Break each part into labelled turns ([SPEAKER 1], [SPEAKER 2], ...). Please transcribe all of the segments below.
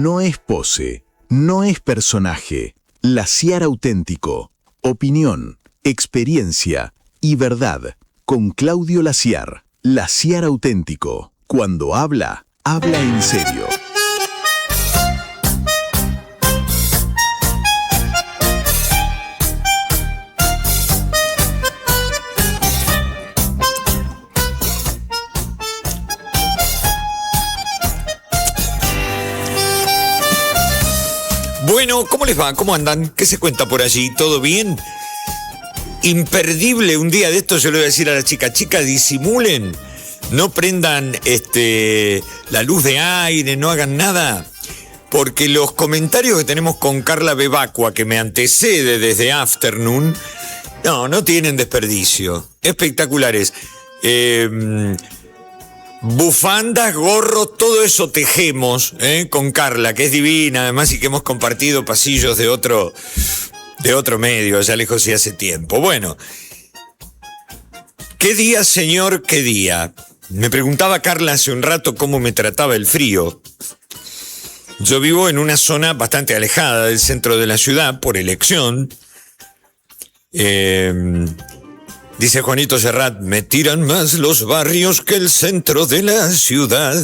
[SPEAKER 1] No es pose, no es personaje. Laciar auténtico. Opinión, experiencia y verdad. Con Claudio Laciar. Laciar auténtico. Cuando habla, habla en serio.
[SPEAKER 2] Bueno, ¿cómo les va? ¿Cómo andan? ¿Qué se cuenta por allí? ¿Todo bien? Imperdible un día de esto, yo le voy a decir a la chica, disimulen, no prendan la luz de aire, no hagan nada, porque los comentarios que tenemos con Carla Bebacua, que me antecede desde Afternoon, no tienen desperdicio, espectaculares. Bufandas, gorros, todo eso tejemos con Carla, que es divina, además, y que hemos compartido pasillos de otro medio, allá lejos y hace tiempo. Bueno, ¿qué día, señor, qué día? Me preguntaba Carla hace un rato cómo me trataba el frío. Yo vivo en una zona bastante alejada del centro de la ciudad, por elección. Dice Juanito Serrat, me tiran más los barrios que el centro de la ciudad.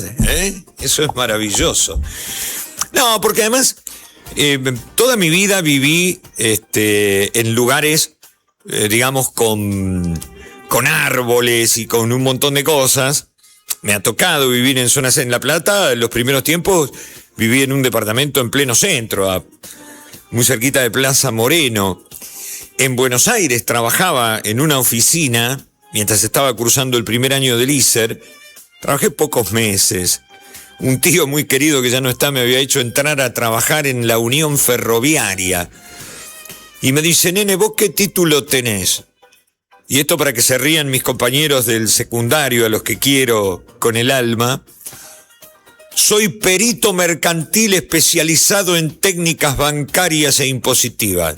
[SPEAKER 2] Eso es maravilloso. No, porque además, toda mi vida viví en lugares, digamos, con árboles y con un montón de cosas. Me ha tocado vivir en zonas en La Plata. En los primeros tiempos viví en un departamento en pleno centro, muy cerquita de Plaza Moreno. En Buenos Aires trabajaba en una oficina, mientras estaba cursando el primer año del ISER. Trabajé pocos meses. Un tío muy querido que ya no está me había hecho entrar a trabajar en la Unión Ferroviaria. Y me dice, nene, ¿vos qué título tenés? Y esto para que se rían mis compañeros del secundario, a los que quiero con el alma. Soy perito mercantil especializado en técnicas bancarias e impositivas.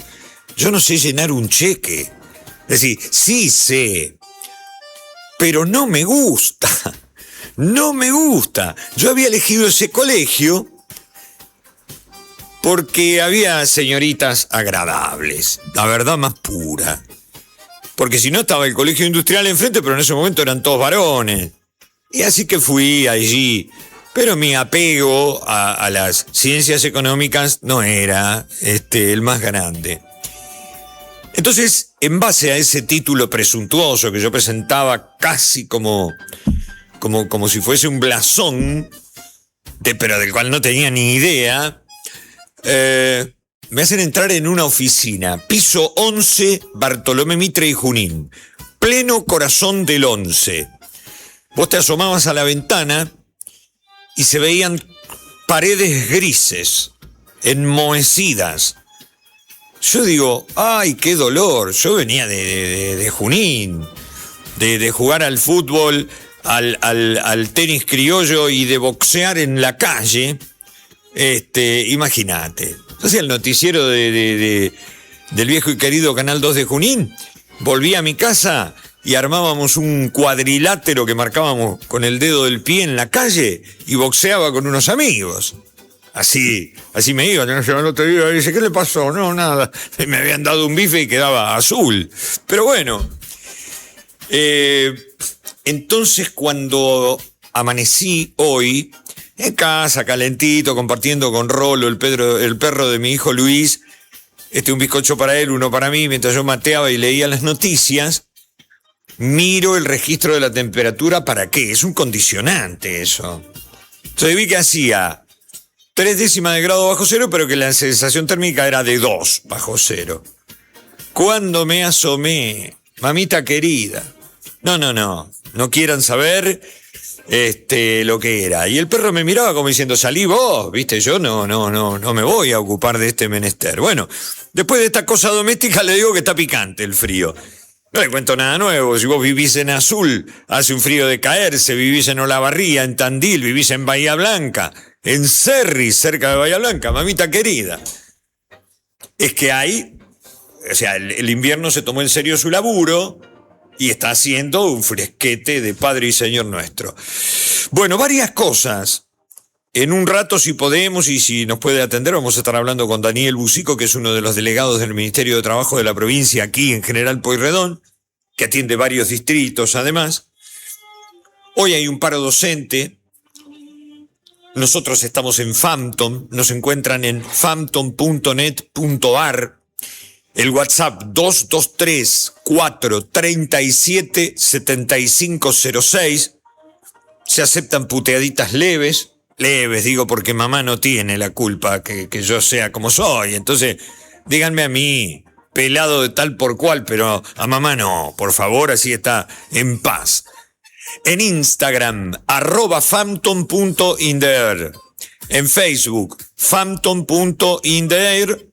[SPEAKER 2] Yo no sé llenar un cheque. Es decir, sí sé, pero no me gusta. No me gusta. Yo había elegido ese colegio porque había señoritas agradables, la verdad más pura. Porque si no estaba el colegio industrial enfrente, pero en ese momento eran todos varones. Y así que fui allí. Pero mi apego a las ciencias económicas no era el más grande. Entonces, en base a ese título presuntuoso que yo presentaba casi como si fuese un blasón, pero del cual no tenía ni idea, me hacen entrar en una oficina, piso 11, Bartolomé Mitre y Junín, pleno corazón del 11. Vos te asomabas a la ventana y se veían paredes grises, enmohecidas. Yo digo, ¡ay, qué dolor! Yo venía de Junín, de jugar al fútbol, al tenis criollo y de boxear en la calle. Imagínate. Yo hacía el noticiero del viejo y querido Canal 2 de Junín. Volví a mi casa y armábamos un cuadrilátero que marcábamos con el dedo del pie en la calle y boxeaba con unos amigos. Así me iba, no te digo, dice, ¿qué le pasó? No, nada, me habían dado un bife y quedaba azul. Pero bueno, entonces cuando amanecí hoy, en casa, calentito, compartiendo con Rolo, el perro de mi hijo Luis, un bizcocho para él, uno para mí, mientras yo mateaba y leía las noticias, miro el registro de la temperatura, ¿para qué? Es un condicionante eso. Entonces vi que hacía 3 décimas de grado bajo cero, pero que la sensación térmica era de 2 bajo cero. Cuando me asomé, mamita querida, no quieran saber lo que era. Y el perro me miraba como diciendo, salí vos, viste, yo no me voy a ocupar de este menester. Bueno, después de esta cosa doméstica le digo que está picante el frío. No le cuento nada nuevo, si vos vivís en Azul, hace un frío de caerse, vivís en Olavarría, en Tandil, vivís en Bahía Blanca, en Cerri, cerca de Bahía Blanca, mamita querida. Es que el invierno se tomó en serio su laburo y está haciendo un fresquete de Padre y Señor nuestro. Bueno, varias cosas En un rato, si podemos y si nos puede atender, vamos a estar hablando con Daniel Bucico, que es uno de los delegados del Ministerio de Trabajo de la provincia aquí en General Pueyrredón, que atiende varios distritos además. Hoy hay un paro docente. Nosotros estamos en Fampton, nos encuentran en fampton.net.ar. El WhatsApp 223-437-7506. Se aceptan puteaditas leves. Leves, digo, porque mamá no tiene la culpa que yo sea como soy. Entonces, díganme a mí, pelado de tal por cual, pero a mamá no, por favor, así está en paz. En Instagram, @fampton.indeer. En Facebook, fampton.indeer.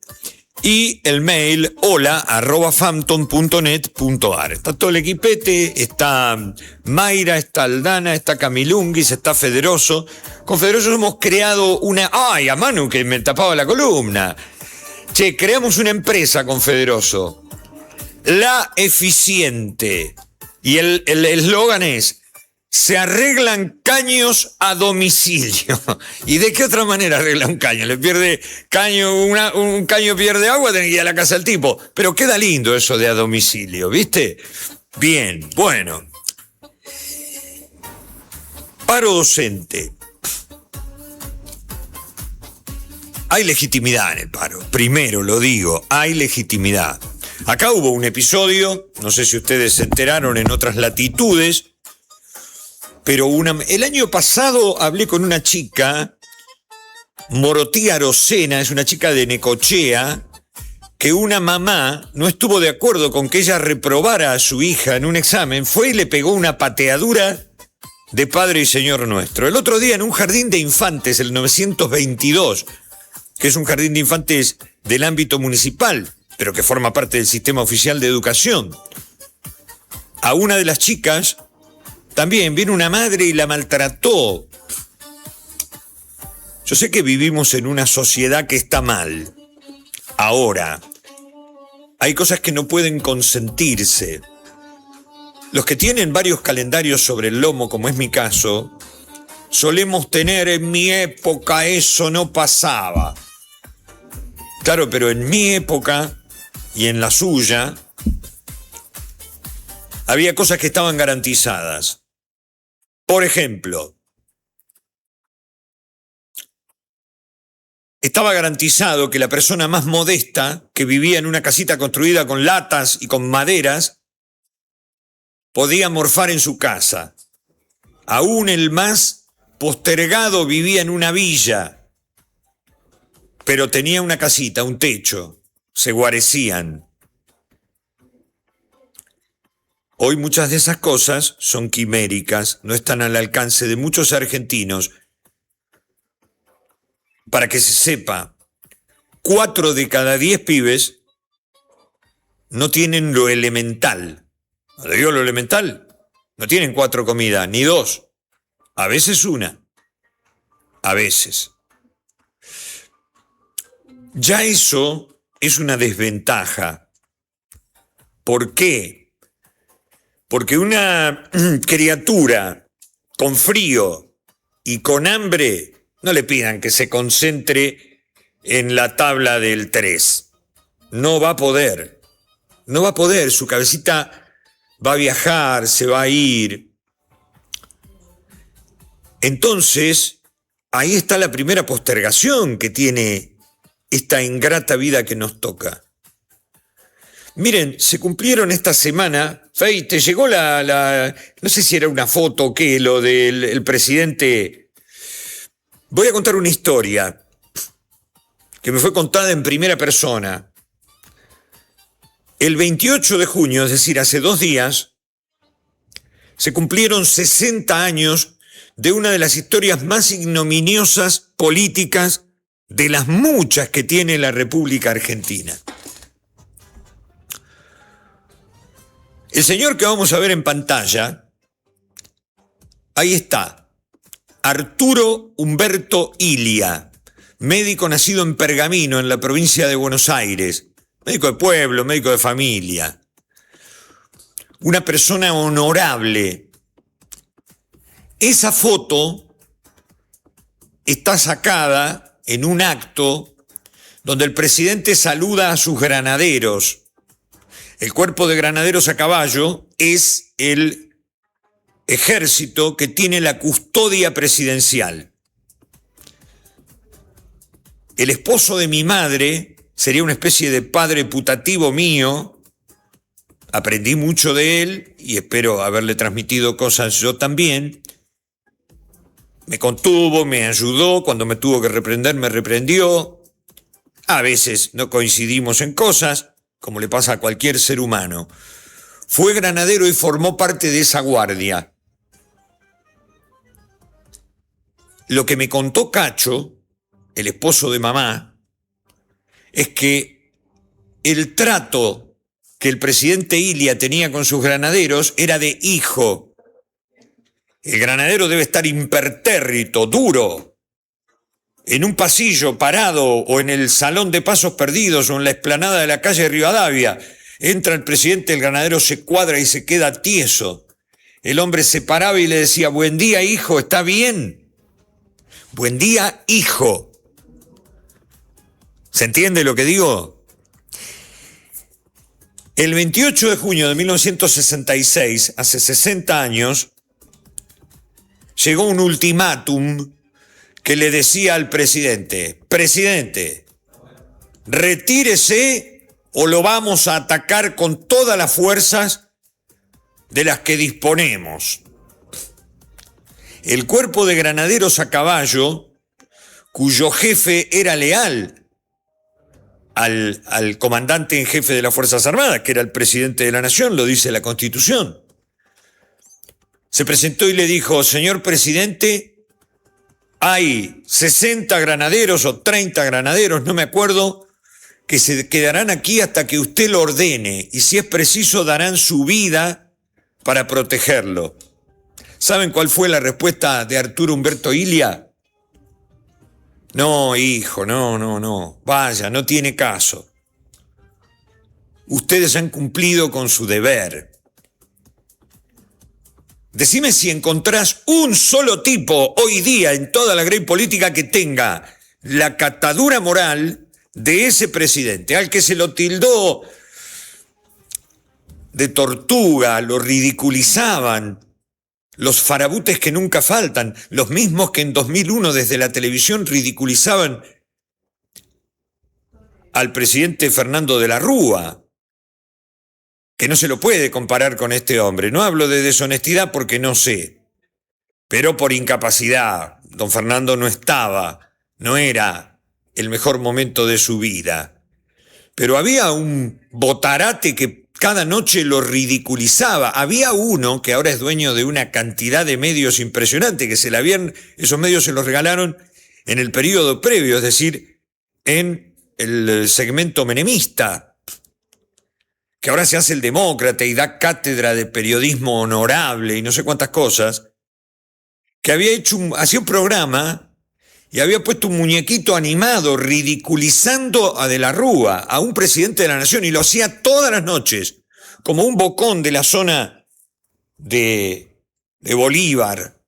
[SPEAKER 2] Y el mail, hola@fampton.net.ar. Está todo el equipete, está Mayra, está Aldana, está Camilunguis, está Federoso. Con Federoso hemos creado una... ¡Ay, a Manu que me tapaba la columna! Che, creamos una empresa con Federoso. La Eficiente. Y el eslogan es... Se arreglan caños a domicilio. ¿Y de qué otra manera arregla un caño? Le pierde caño, un caño pierde agua, tiene que ir a la casa del tipo. Pero queda lindo eso de a domicilio, ¿viste? Bien, bueno. Paro docente. Hay legitimidad en el paro. Primero lo digo, hay legitimidad. Acá hubo un episodio, no sé si ustedes se enteraron en otras latitudes, pero el año pasado hablé con una chica, Morotía Arocena, es una chica de Necochea, que una mamá no estuvo de acuerdo con que ella reprobara a su hija en un examen, fue y le pegó una pateadura de Padre y Señor Nuestro. El otro día en un jardín de infantes, el 922, que es un jardín de infantes del ámbito municipal, pero que forma parte del sistema oficial de educación, a una de las chicas también vino una madre y la maltrató. Yo sé que vivimos en una sociedad que está mal. Ahora, hay cosas que no pueden consentirse. Los que tienen varios calendarios sobre el lomo, como es mi caso, solemos tener en mi época eso no pasaba. Claro, pero en mi época y en la suya, había cosas que estaban garantizadas. Por ejemplo, estaba garantizado que la persona más modesta, que vivía en una casita construida con latas y con maderas, podía morfar en su casa. Aún el más postergado vivía en una villa, pero tenía una casita, un techo, se guarecían. Hoy muchas de esas cosas son quiméricas, no están al alcance de muchos argentinos. Para que se sepa, 4 de cada 10 pibes no tienen lo elemental. ¿Le digo lo elemental? No tienen 4 comidas, ni 2. A veces 1. A veces. Ya eso es una desventaja. ¿Por qué? Porque una criatura con frío y con hambre, no le pidan que se concentre en la tabla del 3. No va a poder. No va a poder. Su cabecita va a viajar, se va a ir. Entonces, ahí está la primera postergación que tiene esta ingrata vida que nos toca. Miren, se cumplieron esta semana, Fey, te llegó no sé si era una foto o qué, lo del presidente. Voy a contar una historia que me fue contada en primera persona. El 28 de junio, es decir, hace 2 días, se cumplieron 60 años de una de las historias más ignominiosas políticas de las muchas que tiene la República Argentina. El señor que vamos a ver en pantalla, ahí está, Arturo Humberto Ilia, médico nacido en Pergamino, en la provincia de Buenos Aires, médico de pueblo, médico de familia, una persona honorable. Esa foto está sacada en un acto donde el presidente saluda a sus granaderos. El cuerpo de granaderos a caballo es el ejército que tiene la custodia presidencial. El esposo de mi madre sería una especie de padre putativo mío. Aprendí mucho de él y espero haberle transmitido cosas yo también. Me contuvo, me ayudó, cuando me tuvo que reprender me reprendió. A veces no coincidimos en cosas, como le pasa a cualquier ser humano. Fue granadero y formó parte de esa guardia. Lo que me contó Cacho, el esposo de mamá, es que el trato que el presidente Ilia tenía con sus granaderos era de hijo. El granadero debe estar impertérrito, duro, en un pasillo parado o en el salón de pasos perdidos o en la explanada de la calle Rivadavia. Entra el presidente, el granadero se cuadra y se queda tieso. El hombre se paraba y le decía: buen día, hijo, ¿está bien? Buen día, hijo. ¿Se entiende lo que digo? El 28 de junio de 1966, hace 60 años, llegó un ultimátum que le decía al presidente: presidente, retírese o lo vamos a atacar con todas las fuerzas de las que disponemos. El cuerpo de granaderos a caballo, cuyo jefe era leal al comandante en jefe de las Fuerzas Armadas, que era el presidente de la Nación, lo dice la Constitución, se presentó y le dijo: señor presidente, hay 60 granaderos o 30 granaderos, no me acuerdo, que se quedarán aquí hasta que usted lo ordene, y si es preciso darán su vida para protegerlo. ¿Saben cuál fue la respuesta de Arturo Umberto Ilia? No, hijo, no, vaya, no tiene caso. Ustedes han cumplido con su deber. Decime si encontrás un solo tipo hoy día en toda la grey política que tenga la catadura moral de ese presidente, al que se lo tildó de tortuga, lo ridiculizaban. Los farabutes que nunca faltan, los mismos que en 2001 desde la televisión ridiculizaban al presidente Fernando de la Rúa, que no se lo puede comparar con este hombre. No hablo de deshonestidad porque no sé, pero por incapacidad. Don Fernando no era el mejor momento de su vida. Pero había un botarate que cada noche lo ridiculizaba. Había uno que ahora es dueño de una cantidad de medios impresionante, que esos medios se los regalaron en el periodo previo, es decir, en el segmento menemista, que ahora se hace el demócrata y da cátedra de periodismo honorable y no sé cuántas cosas, que hacía un programa y había puesto un muñequito animado ridiculizando a De la Rúa, a un presidente de la nación, y lo hacía todas las noches, como un bocón de la zona de Bolívar,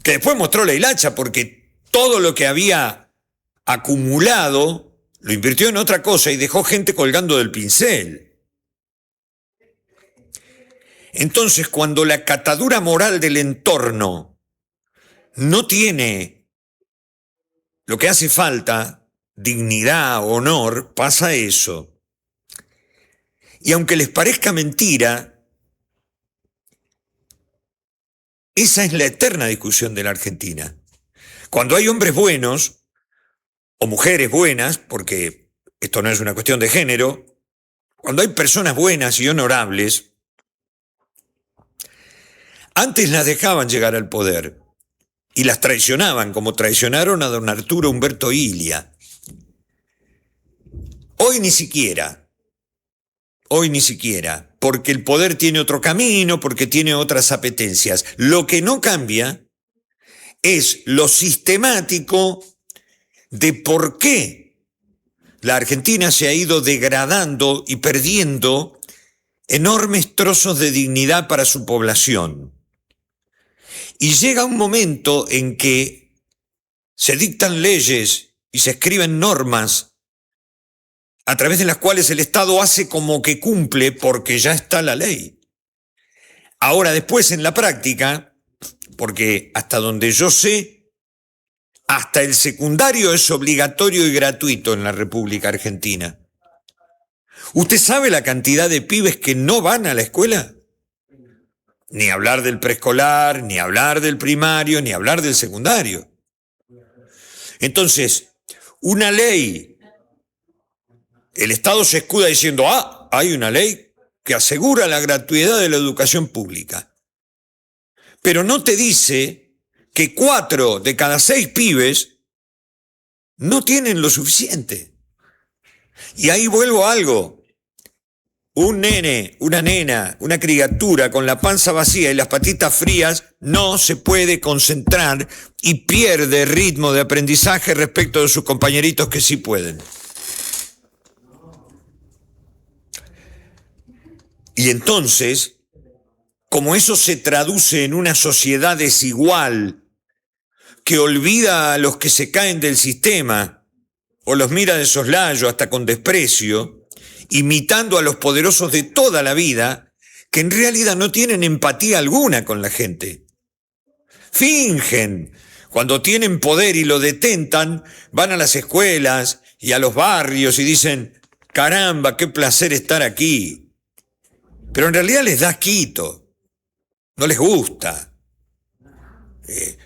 [SPEAKER 2] que después mostró la hilacha porque todo lo que había acumulado lo invirtió en otra cosa y dejó gente colgando del pincel. Entonces, cuando la catadura moral del entorno no tiene lo que hace falta, dignidad, honor, pasa eso. Y aunque les parezca mentira, esa es la eterna discusión de la Argentina. Cuando hay hombres buenos, o mujeres buenas, porque esto no es una cuestión de género, cuando hay personas buenas y honorables, antes las dejaban llegar al poder y las traicionaban, como traicionaron a don Arturo Umberto Ilia. Hoy ni siquiera, porque el poder tiene otro camino, porque tiene otras apetencias. Lo que no cambia es lo sistemático de por qué la Argentina se ha ido degradando y perdiendo enormes trozos de dignidad para su población. Y llega un momento en que se dictan leyes y se escriben normas a través de las cuales el Estado hace como que cumple porque ya está la ley. Ahora después en la práctica, porque hasta donde yo sé, hasta el secundario es obligatorio y gratuito en la República Argentina. ¿Usted sabe la cantidad de pibes que no van a la escuela? Ni hablar del preescolar, ni hablar del primario, ni hablar del secundario. Entonces, una ley, el Estado se escuda diciendo, hay una ley que asegura la gratuidad de la educación pública. Pero no te dice que 4 de cada 6 pibes no tienen lo suficiente. Y ahí vuelvo a algo. Un nene, una nena, una criatura con la panza vacía y las patitas frías no se puede concentrar y pierde ritmo de aprendizaje respecto de sus compañeritos que sí pueden. Y entonces, como eso se traduce en una sociedad desigual que olvida a los que se caen del sistema o los mira de soslayo hasta con desprecio, imitando a los poderosos de toda la vida, que en realidad no tienen empatía alguna con la gente. Fingen. Cuando tienen poder y lo detentan, van a las escuelas y a los barrios y dicen, caramba, qué placer estar aquí. Pero en realidad les da asquito. No les gusta.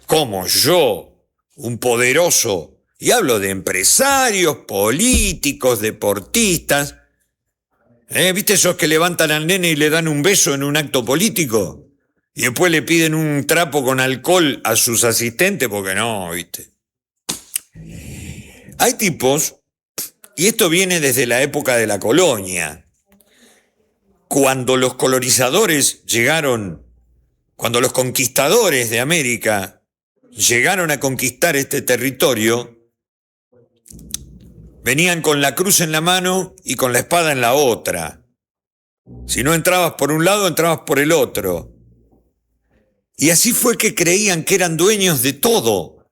[SPEAKER 2] ¿Cómo yo, un poderoso, y hablo de empresarios, políticos, deportistas, ¿viste esos que levantan al nene y le dan un beso en un acto político? Y después le piden un trapo con alcohol a sus asistentes porque no, ¿viste? Hay tipos, y esto viene desde la época de la colonia, cuando los colonizadores llegaron, cuando los conquistadores de América llegaron a conquistar este territorio, venían con la cruz en la mano y con la espada en la otra. Si no entrabas por un lado, entrabas por el otro. Y así fue que creían que eran dueños de todo.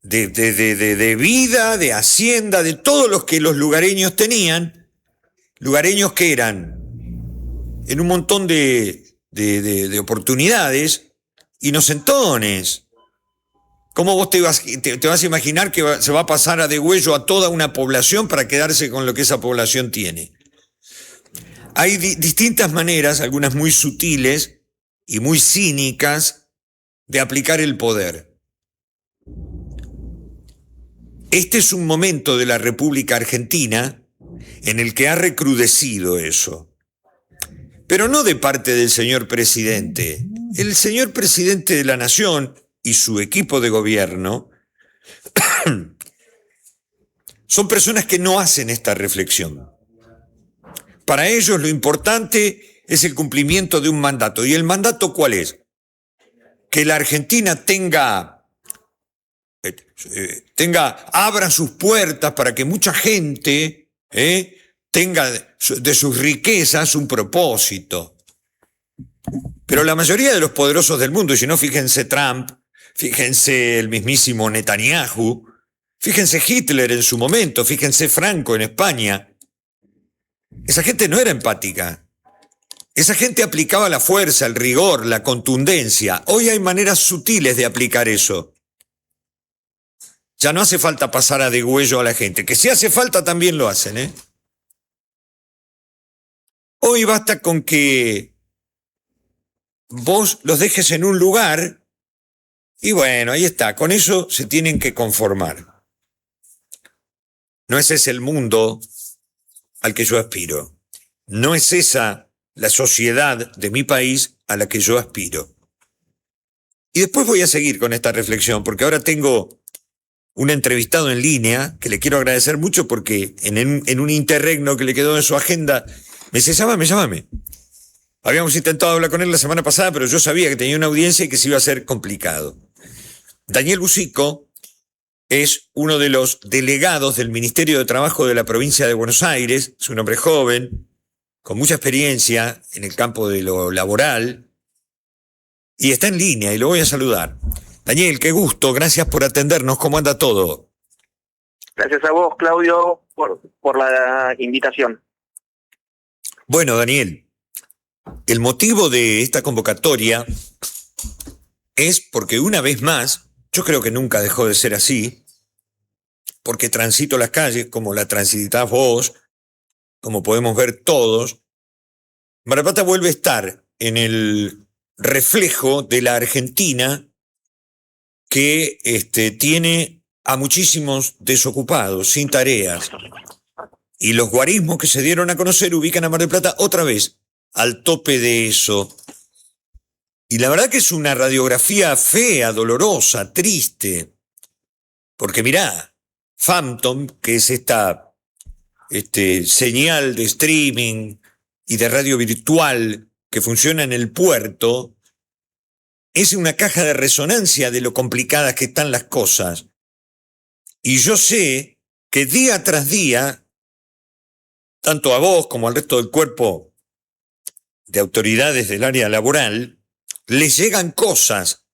[SPEAKER 2] De vida, de hacienda, de todos los que los lugareños tenían. Lugareños que eran en un montón de oportunidades inocentones. ¿Cómo vos te vas a imaginar que se va a pasar a degüello a toda una población para quedarse con lo que esa población tiene? Hay distintas maneras, algunas muy sutiles y muy cínicas, de aplicar el poder. Este es un momento de la República Argentina en el que ha recrudecido eso. Pero no de parte del señor presidente. El señor presidente de la Nación y su equipo de gobierno son personas que no hacen esta reflexión. Para ellos lo importante es el cumplimiento de un mandato. ¿Y el mandato cuál es? Que la Argentina abra sus puertas para que mucha gente tenga de sus riquezas un propósito. Pero la mayoría de los poderosos del mundo, y si no, fíjense Trump, fíjense el mismísimo Netanyahu, fíjense Hitler en su momento, fíjense Franco en España. Esa gente no era empática. Esa gente aplicaba la fuerza, el rigor, la contundencia. Hoy hay maneras sutiles de aplicar eso. Ya no hace falta pasar a degüello a la gente, que si hace falta también lo hacen, Hoy basta con que vos los dejes en un lugar y bueno, ahí está, con eso se tienen que conformar. No ese es el mundo al que yo aspiro. No es esa la sociedad de mi país a la que yo aspiro. Y después voy a seguir con esta reflexión, porque ahora tengo un entrevistado en línea que le quiero agradecer mucho porque en un interregno que le quedó en su agenda me dice, llámame. Habíamos intentado hablar con él la semana pasada, pero yo sabía que tenía una audiencia y que se iba a ser complicado. Daniel Busico es uno de los delegados del Ministerio de Trabajo de la provincia de Buenos Aires, es un hombre joven, con mucha experiencia en el campo de lo laboral, y está en línea y lo voy a saludar. Daniel, qué gusto, gracias por atendernos. ¿Cómo anda todo?
[SPEAKER 3] Gracias a vos, Claudio, por la invitación.
[SPEAKER 2] Bueno, Daniel, el motivo de esta convocatoria es porque una vez más, yo creo que nunca dejó de ser así, porque transito las calles como la transitas vos, como podemos ver todos. Mar del Plata vuelve a estar en el reflejo de la Argentina que tiene a muchísimos desocupados, sin tareas. Y los guarismos que se dieron a conocer ubican a Mar del Plata otra vez al tope de eso. Y la verdad que es una radiografía fea, dolorosa, triste. Porque mirá, Phantom, que es esta señal de streaming y de radio virtual que funciona en el puerto, es una caja de resonancia de lo complicadas que están las cosas. Y yo sé que día tras día, tanto a vos como al resto del cuerpo de autoridades del área laboral, les llegan cosas.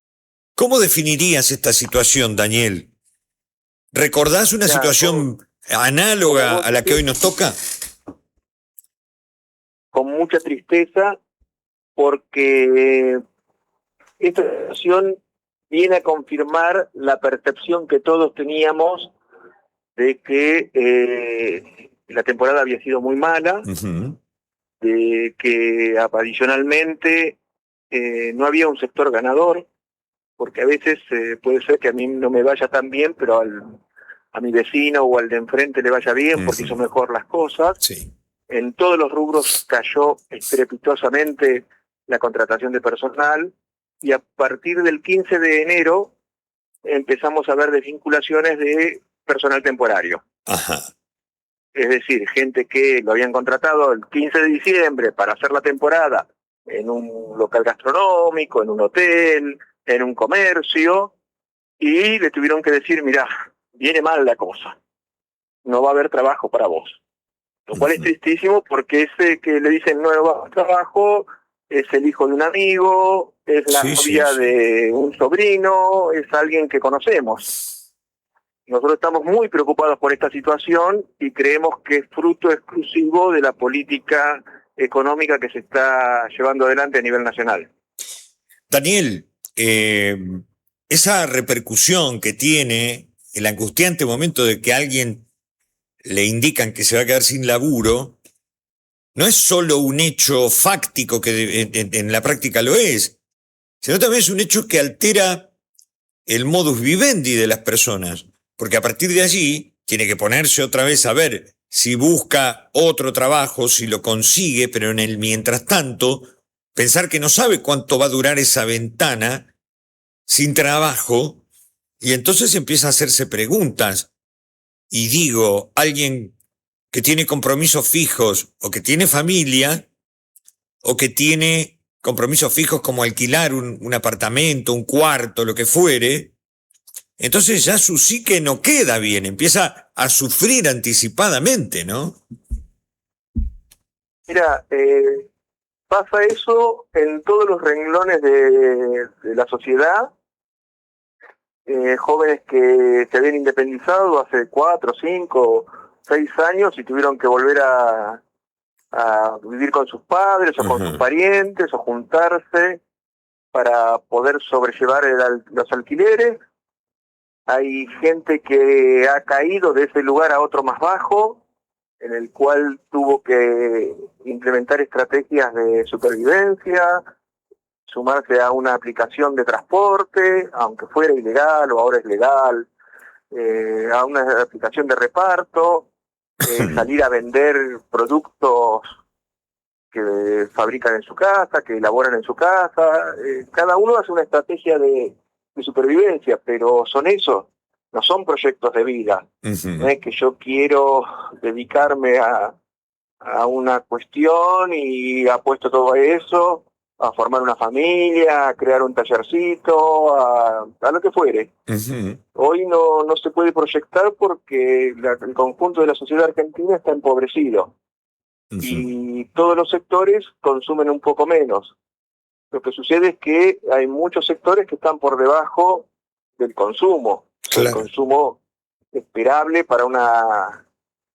[SPEAKER 2] ¿Cómo definirías esta situación, Daniel? ¿Recordás una situación análoga a la que hoy nos toca?
[SPEAKER 3] Con mucha tristeza, porque esta situación viene a confirmar la percepción que todos teníamos de que la temporada había sido muy mala, de que adicionalmente no había un sector ganador, porque a veces puede ser que a mí no me vaya tan bien, pero a mi vecino o al de enfrente le vaya bien porque hizo mejor las cosas.
[SPEAKER 2] Sí.
[SPEAKER 3] En todos los rubros cayó estrepitosamente la contratación de personal, y a partir del 15 de enero empezamos a ver desvinculaciones de personal temporario.
[SPEAKER 2] Ajá.
[SPEAKER 3] Es decir, gente que lo habían contratado el 15 de diciembre para hacer la temporada en un local gastronómico, en un hotel, en un comercio, y le tuvieron que decir, mirá, viene mal la cosa, no va a haber trabajo para vos. Lo cual es tristísimo, porque ese que le dicen no va a haber trabajo es el hijo de un amigo, es la novia de un sobrino, es alguien que conocemos. Nosotros estamos muy preocupados por esta situación y creemos que es fruto exclusivo de la política económica que se está llevando adelante a nivel nacional.
[SPEAKER 2] Daniel, esa repercusión que tiene el angustiante momento de que a alguien le indican que se va a quedar sin laburo, no es solo un hecho fáctico que en la práctica lo es, sino también es un hecho que altera el modus vivendi de las personas, porque a partir de allí tiene que ponerse otra vez a ver si busca otro trabajo, si lo consigue, pero en el mientras tanto, pensar que no sabe cuánto va a durar esa ventana sin trabajo, y entonces empieza a hacerse preguntas. Y digo, alguien que tiene compromisos fijos, o que tiene familia, o que tiene compromisos fijos como alquilar un apartamento, un cuarto, lo que fuere, entonces ya su psique no queda bien, empieza a sufrir anticipadamente, ¿no?
[SPEAKER 3] Mira, pasa eso en todos los renglones de la sociedad. Jóvenes que se habían independizado hace 4, 5, 6 años y tuvieron que volver a vivir con sus padres o con sus parientes o juntarse para poder sobrellevar los alquileres. Hay gente que ha caído de ese lugar a otro más bajo, en el cual tuvo que implementar estrategias de supervivencia, sumarse a una aplicación de transporte, aunque fuera ilegal o ahora es legal, a una aplicación de reparto, salir a vender productos que fabrican en su casa, que elaboran en su casa. Cada uno hace una estrategia de supervivencia, pero son eso, no son proyectos de vida. No es que yo quiero dedicarme a una cuestión y apuesto todo a eso, a formar una familia, a crear un tallercito, a lo que fuere. Hoy no se puede proyectar porque el conjunto de la sociedad argentina está empobrecido. Y todos los sectores consumen un poco menos. Lo que sucede es que hay muchos sectores que están por debajo del consumo,
[SPEAKER 2] Claro.
[SPEAKER 3] el consumo esperable para una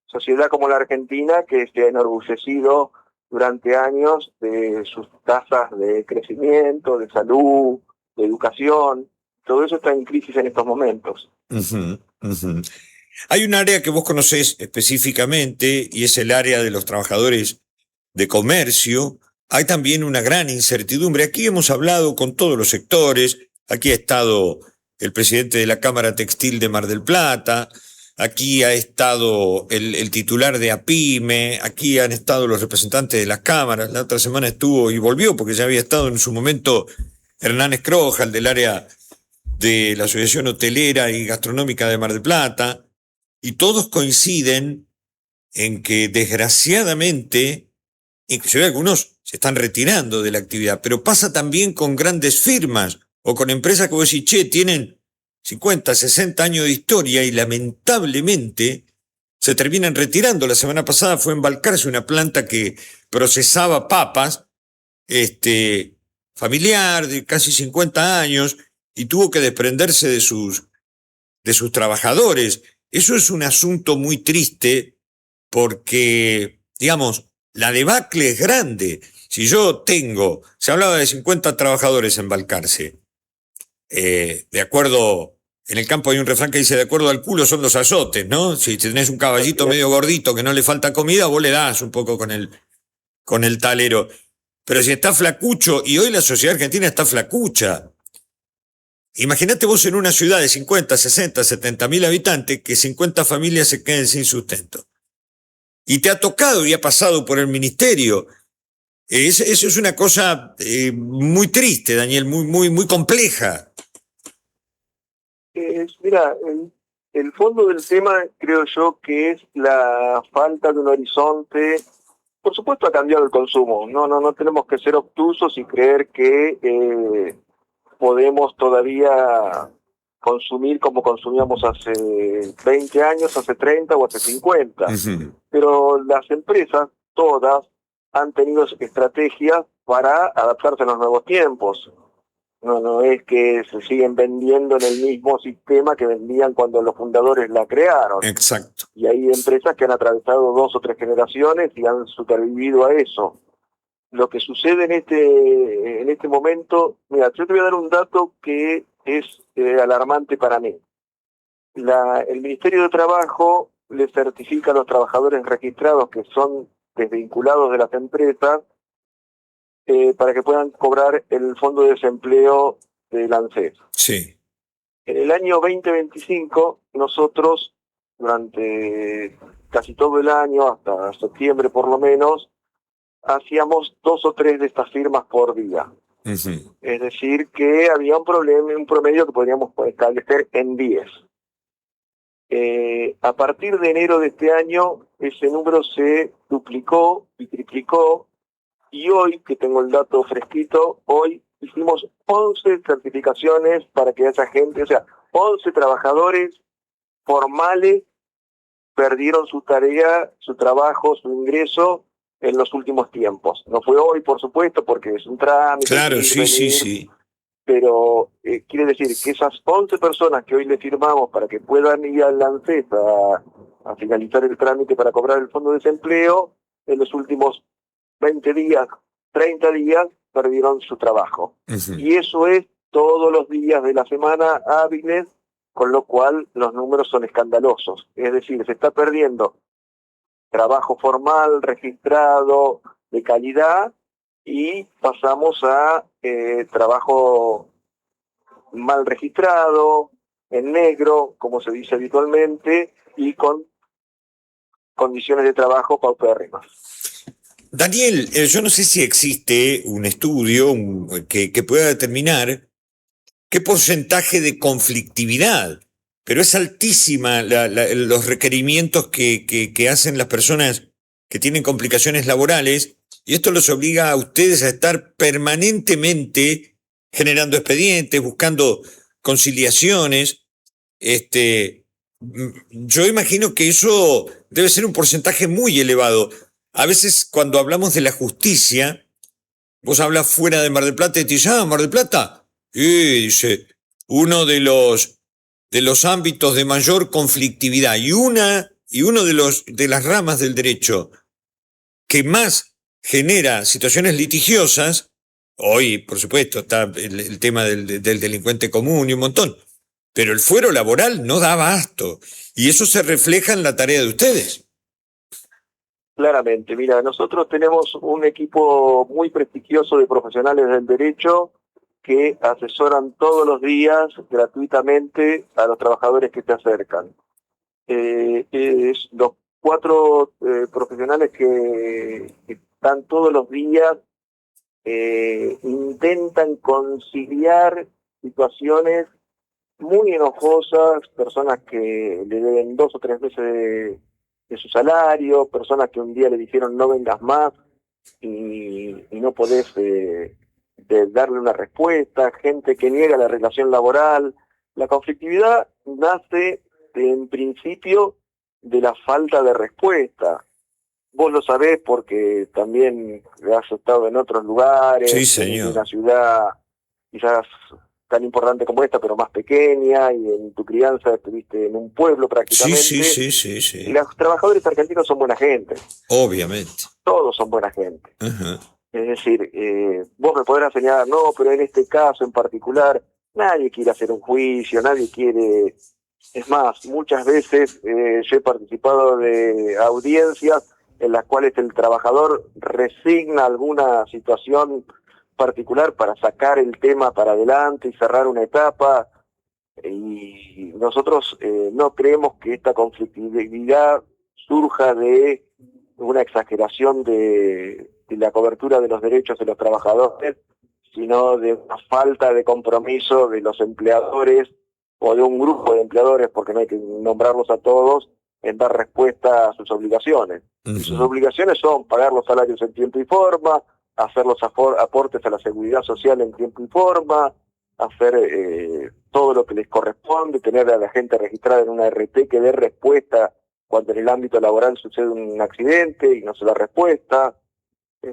[SPEAKER 3] sociedad como la Argentina, que se ha enorgullecido durante años de sus tasas de crecimiento, de salud, de educación. Todo eso está en crisis en estos momentos.
[SPEAKER 2] Ujú, ujú. Hay un área que vos conocés específicamente y es el área de los trabajadores de comercio. Hay también una gran incertidumbre. Aquí hemos hablado con todos los sectores. Aquí ha estado el presidente de la Cámara Textil de Mar del Plata. Aquí ha estado el titular de APYME. Aquí han estado los representantes de las cámaras. La otra semana estuvo y volvió porque ya había estado en su momento Hernán Escroja, el del área de la Asociación Hotelera y Gastronómica de Mar del Plata. Y todos coinciden en que desgraciadamente, inclusive algunos se están retirando de la actividad, pero pasa también con grandes firmas o con empresas que vos decís, che, tienen 50, 60 años de historia y lamentablemente se terminan retirando. La semana pasada fue en Balcarce una planta que procesaba papas, familiar de casi 50 años y tuvo que desprenderse de sus trabajadores. Eso es un asunto muy triste porque, digamos, la debacle es grande. Si yo se hablaba de 50 trabajadores en Balcarce, de acuerdo, en el campo hay un refrán que dice, de acuerdo al culo son los azotes, ¿no? Si tenés un caballito medio gordito que no le falta comida, vos le das un poco con el talero. Pero si está flacucho, y hoy la sociedad argentina está flacucha, imagínate vos en una ciudad de 50, 60, 70 mil habitantes que 50 familias se queden sin sustento. Y te ha tocado y ha pasado por el ministerio. Eso es una cosa muy triste, Daniel, muy compleja.
[SPEAKER 3] Mira, el fondo del tema creo yo que es la falta de un horizonte. Por supuesto ha cambiado el consumo, no tenemos que ser obtusos y creer que podemos todavía consumir como consumíamos hace 20 años, hace 30 o hace 50.
[SPEAKER 2] Uh-huh.
[SPEAKER 3] Pero las empresas, todas, han tenido estrategias para adaptarse a los nuevos tiempos. No es que se siguen vendiendo en el mismo sistema que vendían cuando los fundadores la crearon.
[SPEAKER 2] Exacto.
[SPEAKER 3] Y hay empresas que han atravesado 2 o 3 generaciones y han supervivido a eso. Lo que sucede en este momento, mira, yo te voy a dar un dato que es alarmante para mí. El Ministerio de Trabajo le certifica a los trabajadores registrados que son desvinculados de las empresas para que puedan cobrar el fondo de desempleo del ANSES.
[SPEAKER 2] Sí.
[SPEAKER 3] En el año 2025, nosotros, durante casi todo el año, hasta septiembre por lo menos, hacíamos 2 o 3 de estas firmas por día.
[SPEAKER 2] Uh-huh.
[SPEAKER 3] Es decir, que había un promedio que podríamos establecer en 10. A partir de enero de este año, ese número se duplicó y triplicó, y hoy, que tengo el dato fresquito, hoy hicimos 11 certificaciones para que esa gente, o sea, 11 trabajadores formales perdieron su tarea, su trabajo, su ingreso en los últimos tiempos. No fue hoy, por supuesto, porque es un trámite.
[SPEAKER 2] Claro, sí.
[SPEAKER 3] Pero quiere decir que esas 11 personas que hoy le firmamos para que puedan ir al ANSES a finalizar el trámite para cobrar el fondo de desempleo, en los últimos 20 días, 30 días, perdieron su trabajo.
[SPEAKER 2] Uh-huh.
[SPEAKER 3] Y eso es todos los días de la semana hábiles, con lo cual los números son escandalosos. Es decir, se está perdiendo trabajo formal, registrado, de calidad, y pasamos a trabajo mal registrado, en negro, como se dice habitualmente, y con condiciones de trabajo paupérrimas.
[SPEAKER 2] Daniel, yo no sé si existe un estudio que pueda determinar qué porcentaje de conflictividad, pero es altísima los requerimientos que hacen las personas que tienen complicaciones laborales, y esto los obliga a ustedes a estar permanentemente generando expedientes, buscando conciliaciones. Yo imagino que eso debe ser un porcentaje muy elevado. A veces cuando hablamos de la justicia, vos hablas fuera de Mar del Plata y te dicen, Mar del Plata, y dice, uno de los ámbitos de mayor conflictividad y uno de las ramas del derecho que más genera situaciones litigiosas. Hoy, por supuesto, está el tema del delincuente común y un montón, pero el fuero laboral no da abasto, y eso se refleja en la tarea de ustedes.
[SPEAKER 3] Claramente, mira, nosotros tenemos un equipo muy prestigioso de profesionales del derecho que asesoran todos los días gratuitamente a los trabajadores que se acercan. Los 4 profesionales que están todos los días intentan conciliar situaciones muy enojosas, personas que le deben 2 o 3 meses de su salario, personas que un día le dijeron no vengas más y no podés darle una respuesta, gente que niega la relación laboral. La conflictividad nace en principio de la falta de respuesta. Vos lo sabés porque también has estado en otros lugares,
[SPEAKER 2] sí, señor.
[SPEAKER 3] En una ciudad quizás tan importante como esta, pero más pequeña, y en tu crianza estuviste en un pueblo prácticamente.
[SPEAKER 2] Sí.
[SPEAKER 3] Los trabajadores argentinos son buena gente.
[SPEAKER 2] Obviamente.
[SPEAKER 3] Todos son buena gente.
[SPEAKER 2] Uh-huh.
[SPEAKER 3] Es decir, vos me podrás señalar, no, pero en este caso en particular, nadie quiere hacer un juicio, nadie quiere... Es más, muchas veces yo he participado de audiencias en las cuales el trabajador resigna alguna situación particular para sacar el tema para adelante y cerrar una etapa, y nosotros no creemos que esta conflictividad surja de una exageración de la cobertura de los derechos de los trabajadores, sino de una falta de compromiso de los empleadores o de un grupo de empleadores, porque no hay que nombrarlos a todos, en dar respuesta a sus obligaciones. Uh-huh. Y sus obligaciones son pagar los salarios en tiempo y forma, hacer los aportes a la seguridad social en tiempo y forma, hacer todo lo que les corresponde, tener a la gente registrada en una RT que dé respuesta cuando en el ámbito laboral sucede un accidente y no se da respuesta.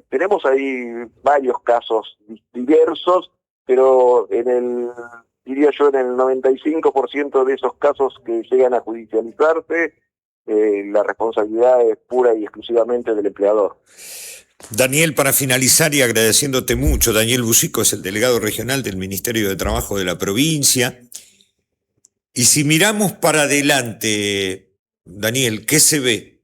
[SPEAKER 3] Tenemos ahí varios casos diversos, pero diría yo, en el 95% de esos casos que llegan a judicializarse, la responsabilidad es pura y exclusivamente del empleador.
[SPEAKER 2] Daniel, para finalizar y agradeciéndote mucho, Daniel Busico es el delegado regional del Ministerio de Trabajo de la provincia. Y si miramos para adelante, Daniel, ¿qué se ve?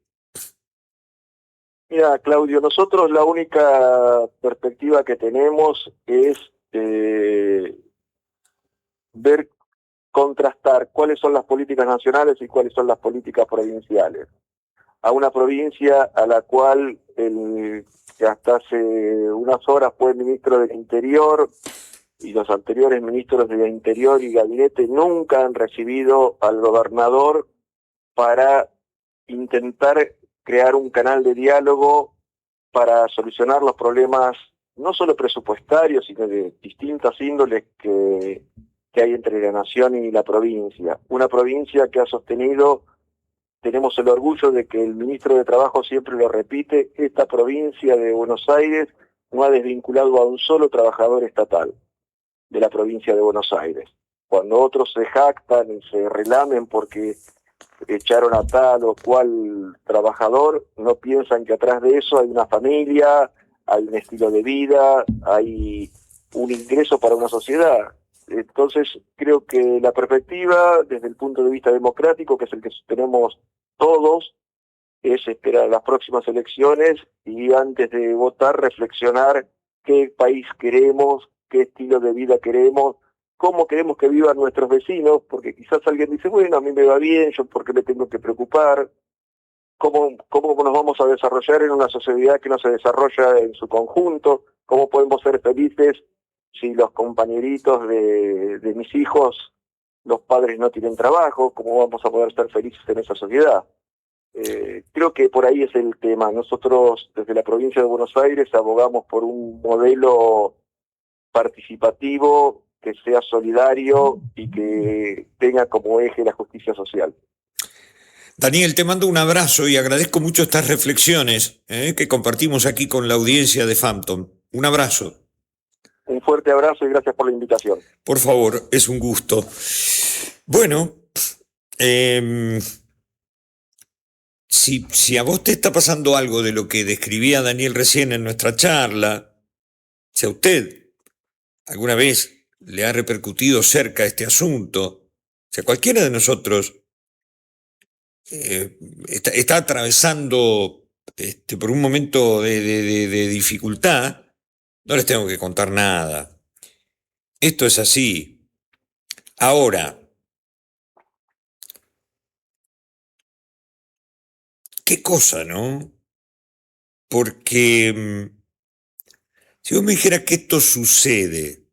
[SPEAKER 3] Mira, Claudio, nosotros la única perspectiva que tenemos es contrastar cuáles son las políticas nacionales y cuáles son las políticas provinciales. A una provincia a la cual que hasta hace unas horas fue ministro del Interior, y los anteriores ministros del Interior y Gabinete nunca han recibido al gobernador para intentar crear un canal de diálogo para solucionar los problemas no solo presupuestarios, sino de distintas índoles que hay entre la nación y la provincia. Una provincia que ha sostenido, tenemos el orgullo de que el ministro de Trabajo siempre lo repite, esta provincia de Buenos Aires no ha desvinculado a un solo trabajador estatal de la provincia de Buenos Aires. Cuando otros se jactan y se relamen porque echaron a tal o cual trabajador, no piensan que atrás de eso hay una familia, hay un estilo de vida, hay un ingreso para una sociedad. Entonces, creo que la perspectiva, desde el punto de vista democrático, que es el que tenemos todos, es esperar las próximas elecciones y antes de votar reflexionar qué país queremos, qué estilo de vida queremos, cómo queremos que vivan nuestros vecinos, porque quizás alguien dice, bueno, a mí me va bien, yo por qué me tengo que preocupar, cómo nos vamos a desarrollar en una sociedad que no se desarrolla en su conjunto, cómo podemos ser felices si los compañeritos de mis hijos, los padres no tienen trabajo, cómo vamos a poder ser felices en esa sociedad. Creo que por ahí es el tema. Nosotros desde la provincia de Buenos Aires abogamos por un modelo participativo que sea solidario y que tenga como eje la justicia social.
[SPEAKER 2] Daniel, te mando un abrazo y agradezco mucho estas reflexiones que compartimos aquí con la audiencia de Phantom. Un abrazo.
[SPEAKER 3] Un fuerte abrazo y gracias por la invitación.
[SPEAKER 2] Por favor, es un gusto. Bueno, si a vos te está pasando algo de lo que describía Daniel recién en nuestra charla, si a usted alguna vez le ha repercutido cerca este asunto, si a cualquiera de nosotros está atravesando por un momento de dificultad, no les tengo que contar nada. Esto es así. Ahora, qué cosa, ¿no? Porque si vos me dijeras que esto sucede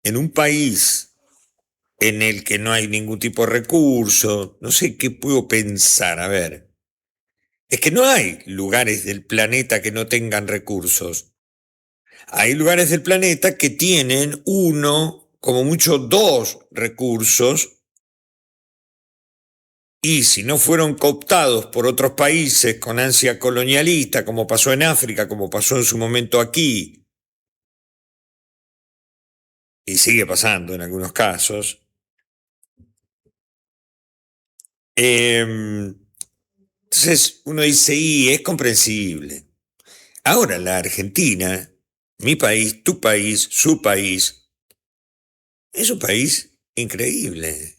[SPEAKER 2] en un país en el que no hay ningún tipo de recurso, no sé qué puedo pensar, a ver. Es que no hay lugares del planeta que no tengan recursos. Hay lugares del planeta que tienen uno, como mucho dos recursos, y si no fueron cooptados por otros países con ansia colonialista, como pasó en África, como pasó en su momento aquí, y sigue pasando en algunos casos, entonces uno dice, y es comprensible. Ahora la Argentina, mi país, tu país, su país, es un país increíble.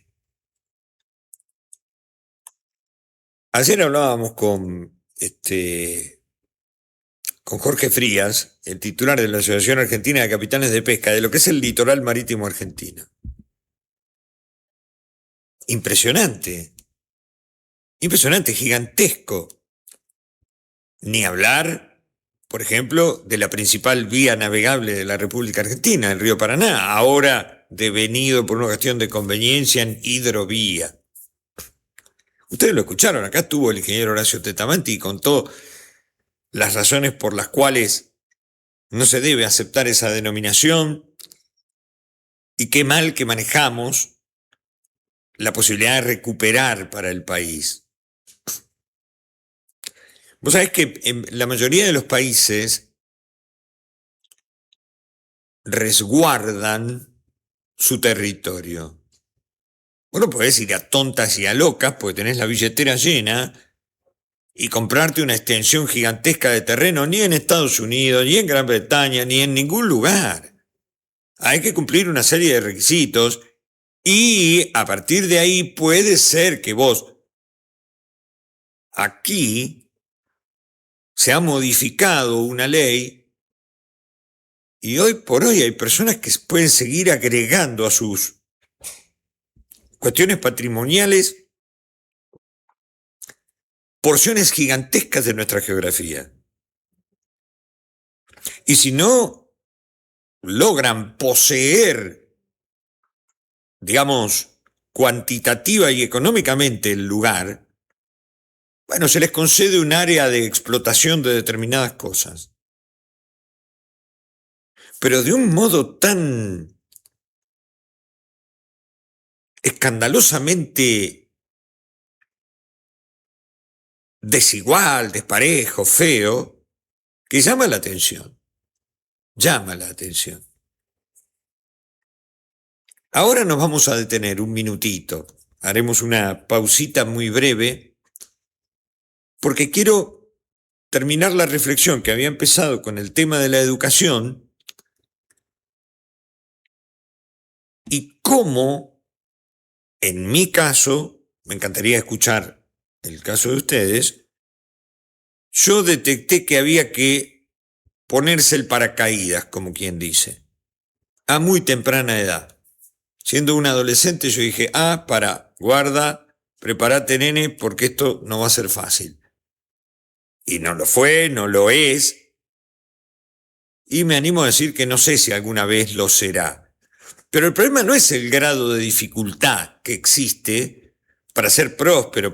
[SPEAKER 2] Ayer hablábamos con Jorge Frías, el titular de la Asociación Argentina de Capitanes de Pesca, de lo que es el litoral marítimo argentino. Impresionante, impresionante, gigantesco. Ni hablar, por ejemplo, de la principal vía navegable de la República Argentina, el río Paraná, ahora devenido por una cuestión de conveniencia en hidrovía. Ustedes lo escucharon, acá estuvo el ingeniero Horacio Tetamanti y contó las razones por las cuales no se debe aceptar esa denominación y qué mal que manejamos la posibilidad de recuperar para el país. Vos sabés que en la mayoría de los países resguardan su territorio. Vos no podés ir a tontas y a locas porque tenés la billetera llena y comprarte una extensión gigantesca de terreno ni en Estados Unidos, ni en Gran Bretaña, ni en ningún lugar. Hay que cumplir una serie de requisitos y a partir de ahí puede ser que vos aquí se ha modificado una ley y hoy por hoy hay personas que pueden seguir agregando a sus cuestiones patrimoniales porciones gigantescas de nuestra geografía. Y si no logran poseer, digamos, cuantitativa y económicamente el lugar, bueno, se les concede un área de explotación de determinadas cosas. Pero de un modo tan escandalosamente desigual, desparejo, feo, que llama la atención. Llama la atención. Ahora nos vamos a detener un minutito. Haremos una pausita muy breve porque quiero terminar la reflexión que había empezado con el tema de la educación y cómo, en mi caso, me encantaría escuchar el caso de ustedes, yo detecté que había que ponerse el paracaídas, como quien dice, a muy temprana edad. Siendo un adolescente yo dije, guarda, prepárate nene, porque esto no va a ser fácil. Y no lo fue, no lo es, y me animo a decir que no sé si alguna vez lo será. Pero el problema no es el grado de dificultad que existe para ser próspero,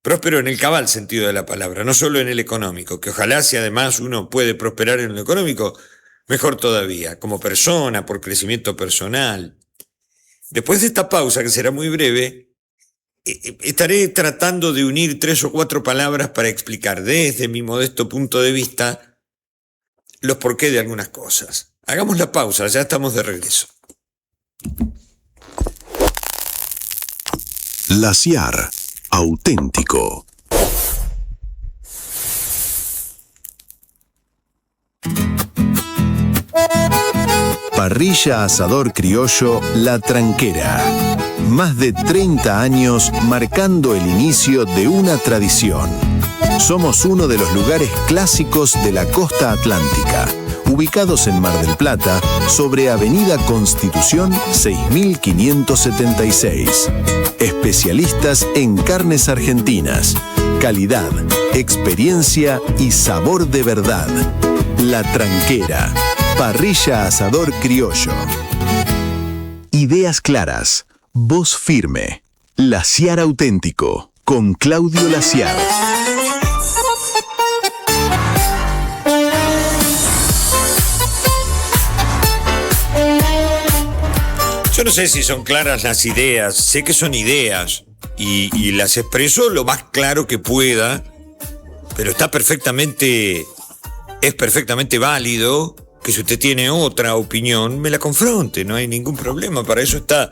[SPEAKER 2] próspero en el cabal sentido de la palabra, no solo en el económico, que ojalá si además uno puede prosperar en lo económico, mejor todavía, como persona, por crecimiento personal. Después de esta pausa, que será muy breve, estaré tratando de unir 3 o 4 palabras para explicar desde mi modesto punto de vista los porqué de algunas cosas. Hagamos la pausa, ya estamos de regreso.
[SPEAKER 1] La Ciar, auténtico. Parrilla Asador Criollo La Tranquera. Más de 30 años marcando el inicio de una tradición. Somos uno de los lugares clásicos de la costa atlántica, ubicados en Mar del Plata, sobre Avenida Constitución 6576. Especialistas en carnes argentinas, calidad, experiencia y sabor de verdad. La Tranquera, Parrilla Asador Criollo. Ideas claras, voz firme. La Ciar auténtico, con Claudio La Ciar.
[SPEAKER 2] Yo no sé si son claras las ideas, sé que son ideas y las expreso lo más claro que pueda, pero es perfectamente válido que si usted tiene otra opinión, me la confronte, no hay ningún problema. Para eso está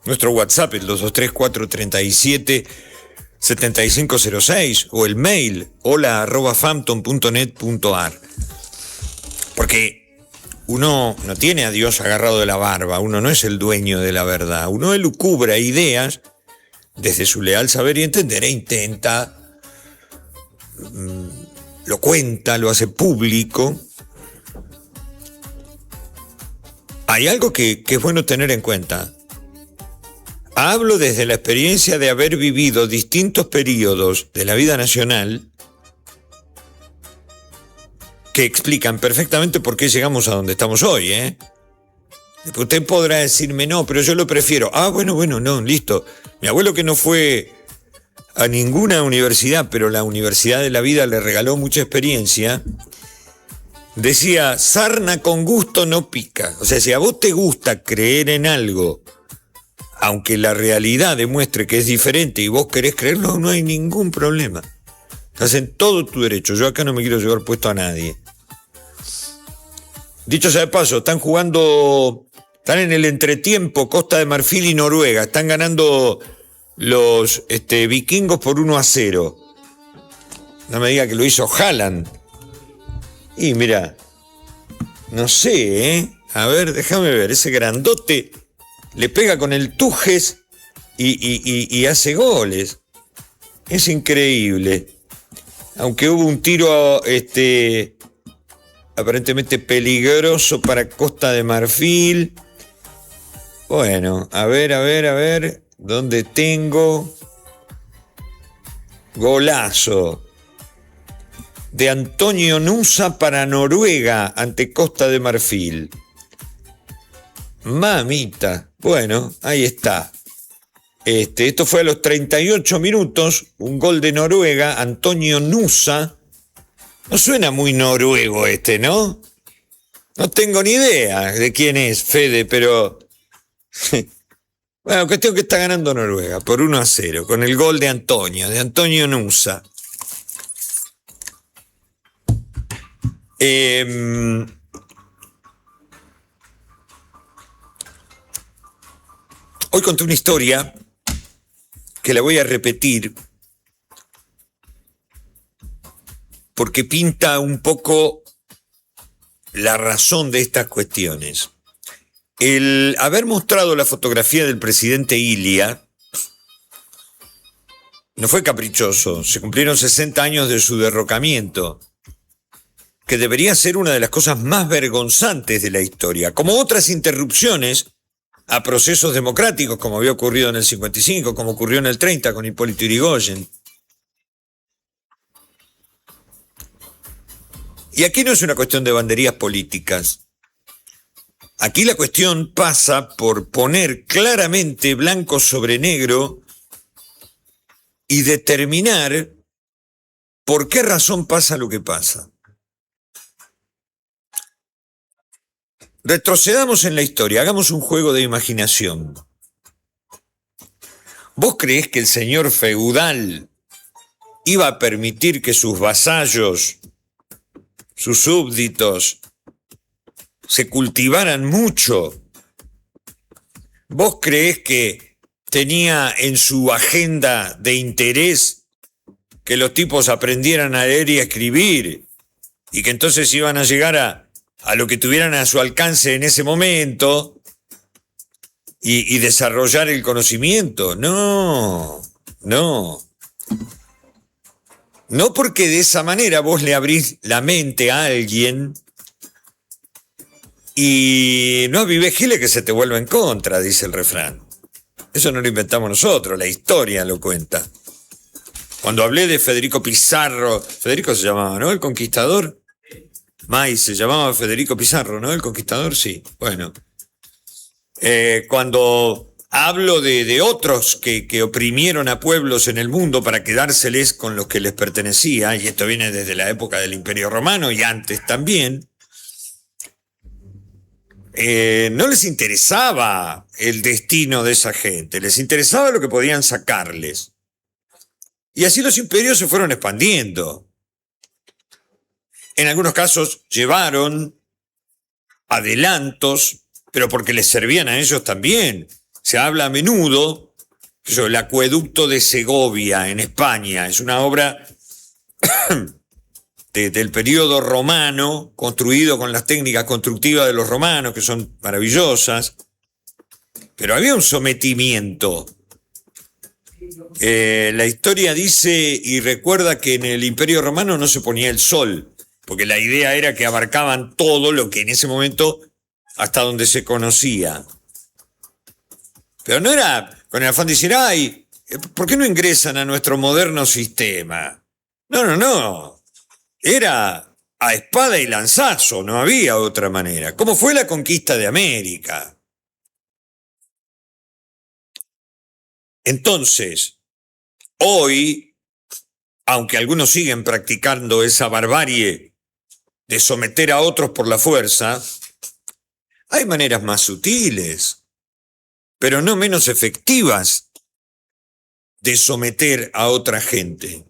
[SPEAKER 2] nuestro WhatsApp, el 223-437-7506, o el mail, hola@fampton.net.ar. Porque uno no tiene a Dios agarrado de la barba, uno no es el dueño de la verdad, uno elucubra ideas desde su leal saber y entender e intenta, lo cuenta, lo hace público. Hay algo que es bueno tener en cuenta. Hablo desde la experiencia de haber vivido distintos periodos de la vida nacional que explican perfectamente por qué llegamos a donde estamos hoy, ¿eh? Usted podrá decirme, no, pero yo lo prefiero. Bueno, no, listo. Mi abuelo, que no fue a ninguna universidad, pero la universidad de la vida le regaló mucha experiencia, decía, sarna con gusto no pica. O sea, si a vos te gusta creer en algo, aunque la realidad demuestre que es diferente y vos querés creerlo, no hay ningún problema. Estás en todo tu derecho. Yo acá no me quiero llevar puesto a nadie. Dicho sea de paso, están en el entretiempo Costa de Marfil y Noruega. Están ganando los vikingos por 1-0. No me diga que lo hizo Haaland. Y mira, no sé, ¿eh? A ver, déjame ver. Ese grandote le pega con el Tujes y hace goles. Es increíble. Aunque hubo un tiro aparentemente peligroso para Costa de Marfil. Bueno, a ver, ¿dónde tengo? Golazo de Antonio Nusa para Noruega ante Costa de Marfil. Mamita. Bueno, ahí está. Esto fue a los 38 minutos, un gol de Noruega, Antonio Nusa. No suena muy noruego ¿no? No tengo ni idea de quién es Fede, pero... Bueno, cuestión que está ganando Noruega por 1-0, con el gol de Antonio Nusa. Hoy conté una historia que la voy a repetir porque pinta un poco la razón de estas cuestiones. El haber mostrado la fotografía del presidente Ilia no fue caprichoso. Se cumplieron 60 años de su derrocamiento, que debería ser una de las cosas más vergonzantes de la historia, como otras interrupciones a procesos democráticos, como había ocurrido en el 55, como ocurrió en el 30 con Hipólito Yrigoyen. Y aquí no es una cuestión de banderías políticas. Aquí la cuestión pasa por poner claramente blanco sobre negro y determinar por qué razón pasa lo que pasa. Retrocedamos en la historia, hagamos un juego de imaginación. ¿Vos creés que el señor feudal iba a permitir que sus vasallos, sus súbditos, se cultivaran mucho. ¿Vos creés que tenía en su agenda de interés que los tipos aprendieran a leer y a escribir y que entonces iban a llegar a lo que tuvieran a su alcance en ese momento y desarrollar el conocimiento? No, no. No, porque de esa manera vos le abrís la mente a alguien y no avives giles que se te vuelva en contra, dice el refrán. Eso no lo inventamos nosotros, la historia lo cuenta. Cuando hablé de Federico Pizarro, Federico se llamaba, ¿no? El Conquistador. May se llamaba Federico Pizarro, ¿no? El Conquistador, sí. Bueno. Cuando hablo de otros que oprimieron a pueblos en el mundo para quedárseles con los que les pertenecía, y esto viene desde la época del Imperio Romano y antes también, no les interesaba el destino de esa gente, les interesaba lo que podían sacarles. Y así los imperios se fueron expandiendo. En algunos casos llevaron adelantos, pero porque les servían a ellos también. Se habla a menudo, el acueducto de Segovia en España, es una obra del periodo romano, construido con las técnicas constructivas de los romanos, que son maravillosas, pero había un sometimiento. La historia dice y recuerda que en el Imperio Romano no se ponía el sol, porque la idea era que abarcaban todo lo que en ese momento, hasta donde se conocía. Pero no era con el afán de decir, ay, ¿por qué no ingresan a nuestro moderno sistema? No. Era a espada y lanzazo, no había otra manera. ¿Cómo fue la conquista de América? Entonces, hoy, aunque algunos siguen practicando esa barbarie de someter a otros por la fuerza, hay maneras más sutiles, pero no menos efectivas, de someter a otra gente.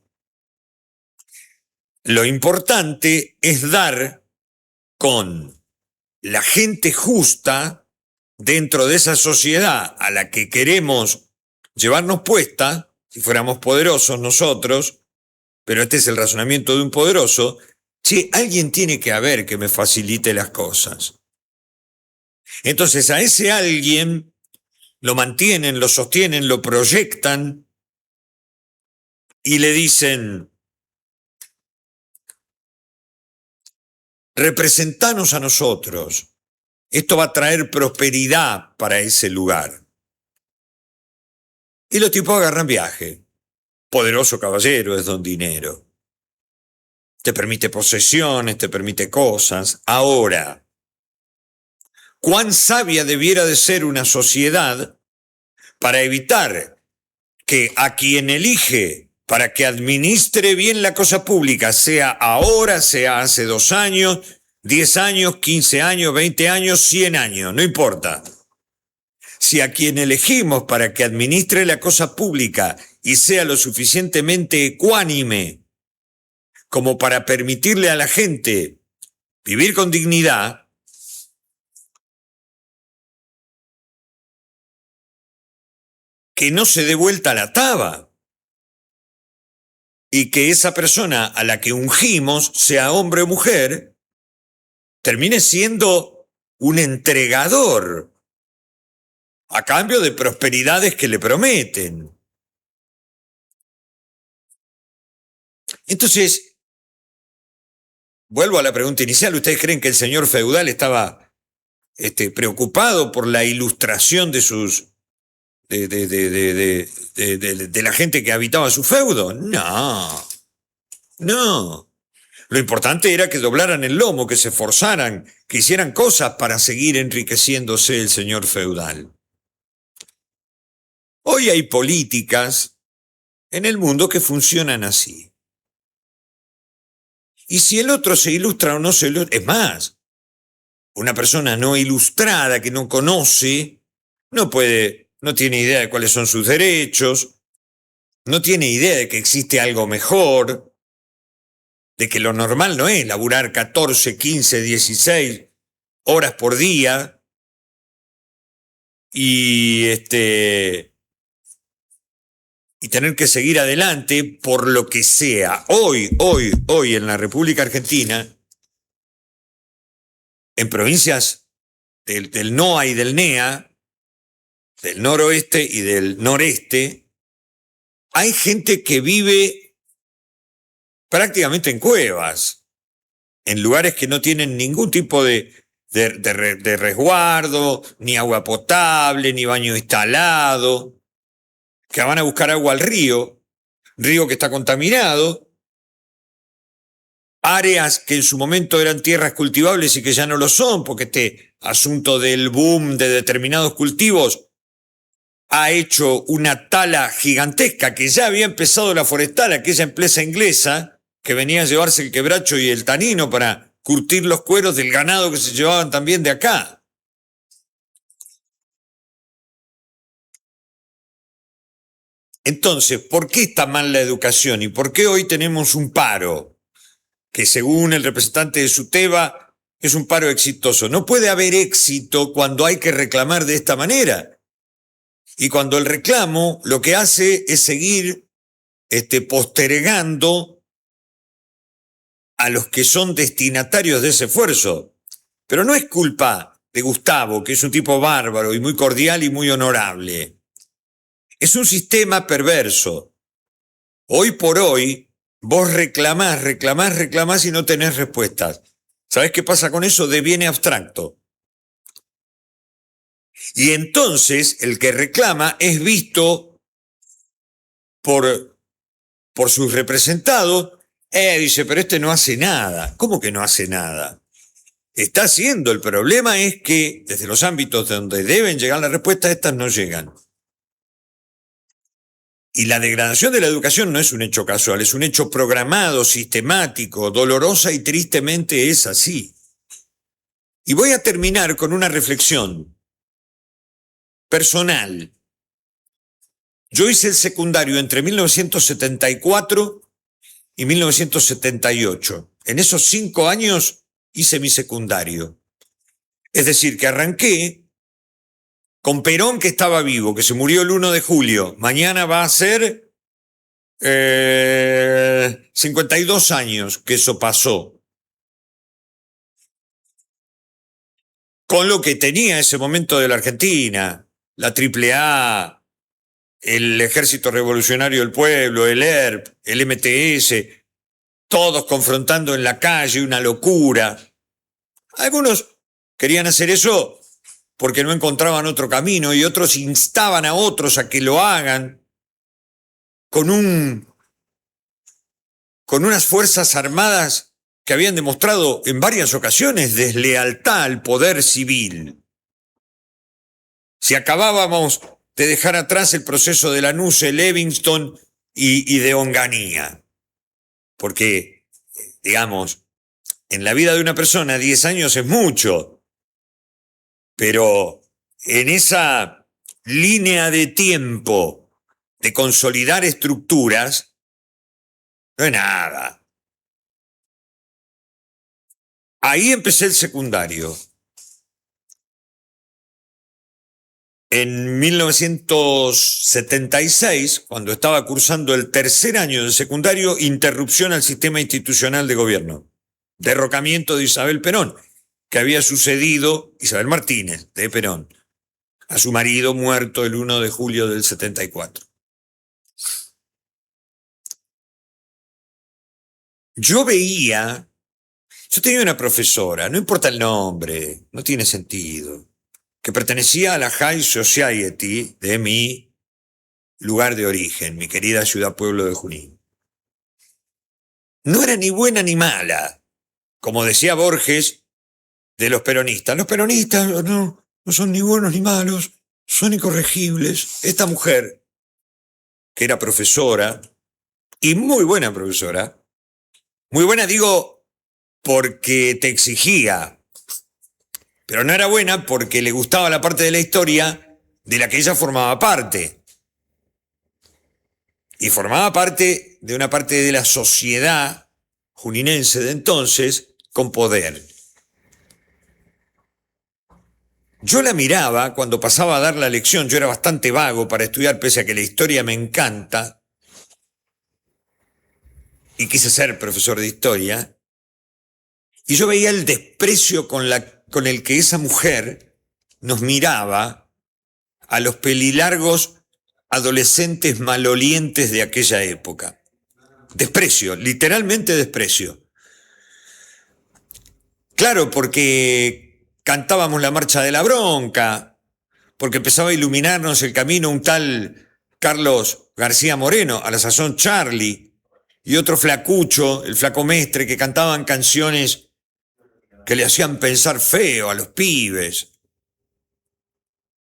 [SPEAKER 2] Lo importante es dar con la gente justa dentro de esa sociedad a la que queremos llevarnos puesta, si fuéramos poderosos nosotros, pero este es el razonamiento de un poderoso, che, alguien tiene que haber que me facilite las cosas. Entonces a ese alguien lo mantienen, lo sostienen, lo proyectan y le dicen, representanos a nosotros, esto va a traer prosperidad para ese lugar. Y los tipos agarran viaje. Poderoso caballero es don dinero. Te permite posesiones, te permite cosas. Ahora, ¿cuán sabia debiera de ser una sociedad para evitar que a quien elige para que administre bien la cosa pública, sea ahora, sea hace 2 años, 10 años, 15 años, 20 años, 100 años, no importa? Si a quien elegimos para que administre la cosa pública y sea lo suficientemente ecuánime como para permitirle a la gente vivir con dignidad, que no se dé vuelta la taba y que esa persona a la que ungimos, sea hombre o mujer, termine siendo un entregador a cambio de prosperidades que le prometen. Entonces, vuelvo a la pregunta inicial. ¿Ustedes creen que el señor feudal estaba preocupado por la ilustración de sus de la gente que habitaba su feudo? No. Lo importante era que doblaran el lomo, que se esforzaran, que hicieran cosas para seguir enriqueciéndose el señor feudal. Hoy hay políticas en el mundo que funcionan así. Y si el otro se ilustra o no se ilustra, es más, una persona no ilustrada que no conoce, no tiene idea de cuáles son sus derechos, no tiene idea de que existe algo mejor, de que lo normal no es laburar 14, 15, 16 horas por día y tener que seguir adelante por lo que sea. Hoy en la República Argentina, en provincias del NOA y del NEA, del noroeste y del noreste, hay gente que vive prácticamente en cuevas, en lugares que no tienen ningún tipo de resguardo, ni agua potable, ni baño instalado, que van a buscar agua al río que está contaminado, áreas que en su momento eran tierras cultivables y que ya no lo son, porque este asunto del boom de determinados cultivos ha hecho una tala gigantesca, que ya había empezado la forestal, aquella empresa inglesa que venía a llevarse el quebracho y el tanino para curtir los cueros del ganado que se llevaban también de acá. Entonces, ¿por qué está mal la educación y por qué hoy tenemos un paro que, según el representante de SUTEBA, es un paro exitoso? No puede haber éxito cuando hay que reclamar de esta manera. Y cuando el reclamo lo que hace es seguir postergando a los que son destinatarios de ese esfuerzo. Pero no es culpa de Gustavo, que es un tipo bárbaro y muy cordial y muy honorable. Es un sistema perverso. Hoy por hoy, vos reclamás y no tenés respuestas. ¿Sabés qué pasa con eso? Deviene abstracto. Y entonces el que reclama es visto por sus representados. Dice, pero este no hace nada. ¿Cómo que no hace nada? Está haciendo. El problema es que desde los ámbitos donde deben llegar las respuestas, estas no llegan. Y la degradación de la educación no es un hecho casual, es un hecho programado, sistemático, dolorosa y tristemente es así. Y voy a terminar con una reflexión personal. Yo hice el secundario entre 1974 y 1978. En esos 5 años hice mi secundario. Es decir, que arranqué con Perón, que estaba vivo, que se murió el 1 de julio. Mañana va a ser 52 años que eso pasó. Con lo que tenía ese momento de la Argentina, la AAA, el Ejército Revolucionario del Pueblo, el ERP, el MTS, todos confrontando en la calle, una locura. Algunos querían hacer eso porque no encontraban otro camino y otros instaban a otros a que lo hagan con unas fuerzas armadas que habían demostrado en varias ocasiones deslealtad al poder civil. Si acabábamos de dejar atrás el proceso de Lanuse, Livingston y de Onganía. Porque, digamos, en la vida de una persona 10 años es mucho, pero en esa línea de tiempo de consolidar estructuras, no es nada. Ahí empecé el secundario. En 1976, cuando estaba cursando el 3er año del secundario, interrupción al sistema institucional de gobierno. Derrocamiento de Isabel Perón, que había sucedido, Isabel Martínez, de Perón, a su marido muerto el 1 de julio del 74. Yo tenía una profesora, no importa el nombre, no tiene sentido, que pertenecía a la High Society de mi lugar de origen, mi querida ciudad pueblo de Junín. No era ni buena ni mala, como decía Borges de los peronistas. Los peronistas no son ni buenos ni malos, son incorregibles. Esta mujer, que era profesora, y muy buena profesora, muy buena digo porque te exigía, pero no era buena porque le gustaba la parte de la historia de la que ella formaba parte. Y formaba parte de una parte de la sociedad juninense de entonces con poder. Yo la miraba cuando pasaba a dar la lección. Yo era bastante vago para estudiar, pese a que la historia me encanta, y quise ser profesor de historia, y yo veía el desprecio con el que esa mujer nos miraba a los pelilargos adolescentes malolientes de aquella época. Desprecio, literalmente desprecio. Claro, porque cantábamos la marcha de la bronca, porque empezaba a iluminarnos el camino un tal Carlos García Moreno, a la sazón Charlie, y otro flacucho, el flaco Mestre, que cantaban canciones que le hacían pensar feo a los pibes.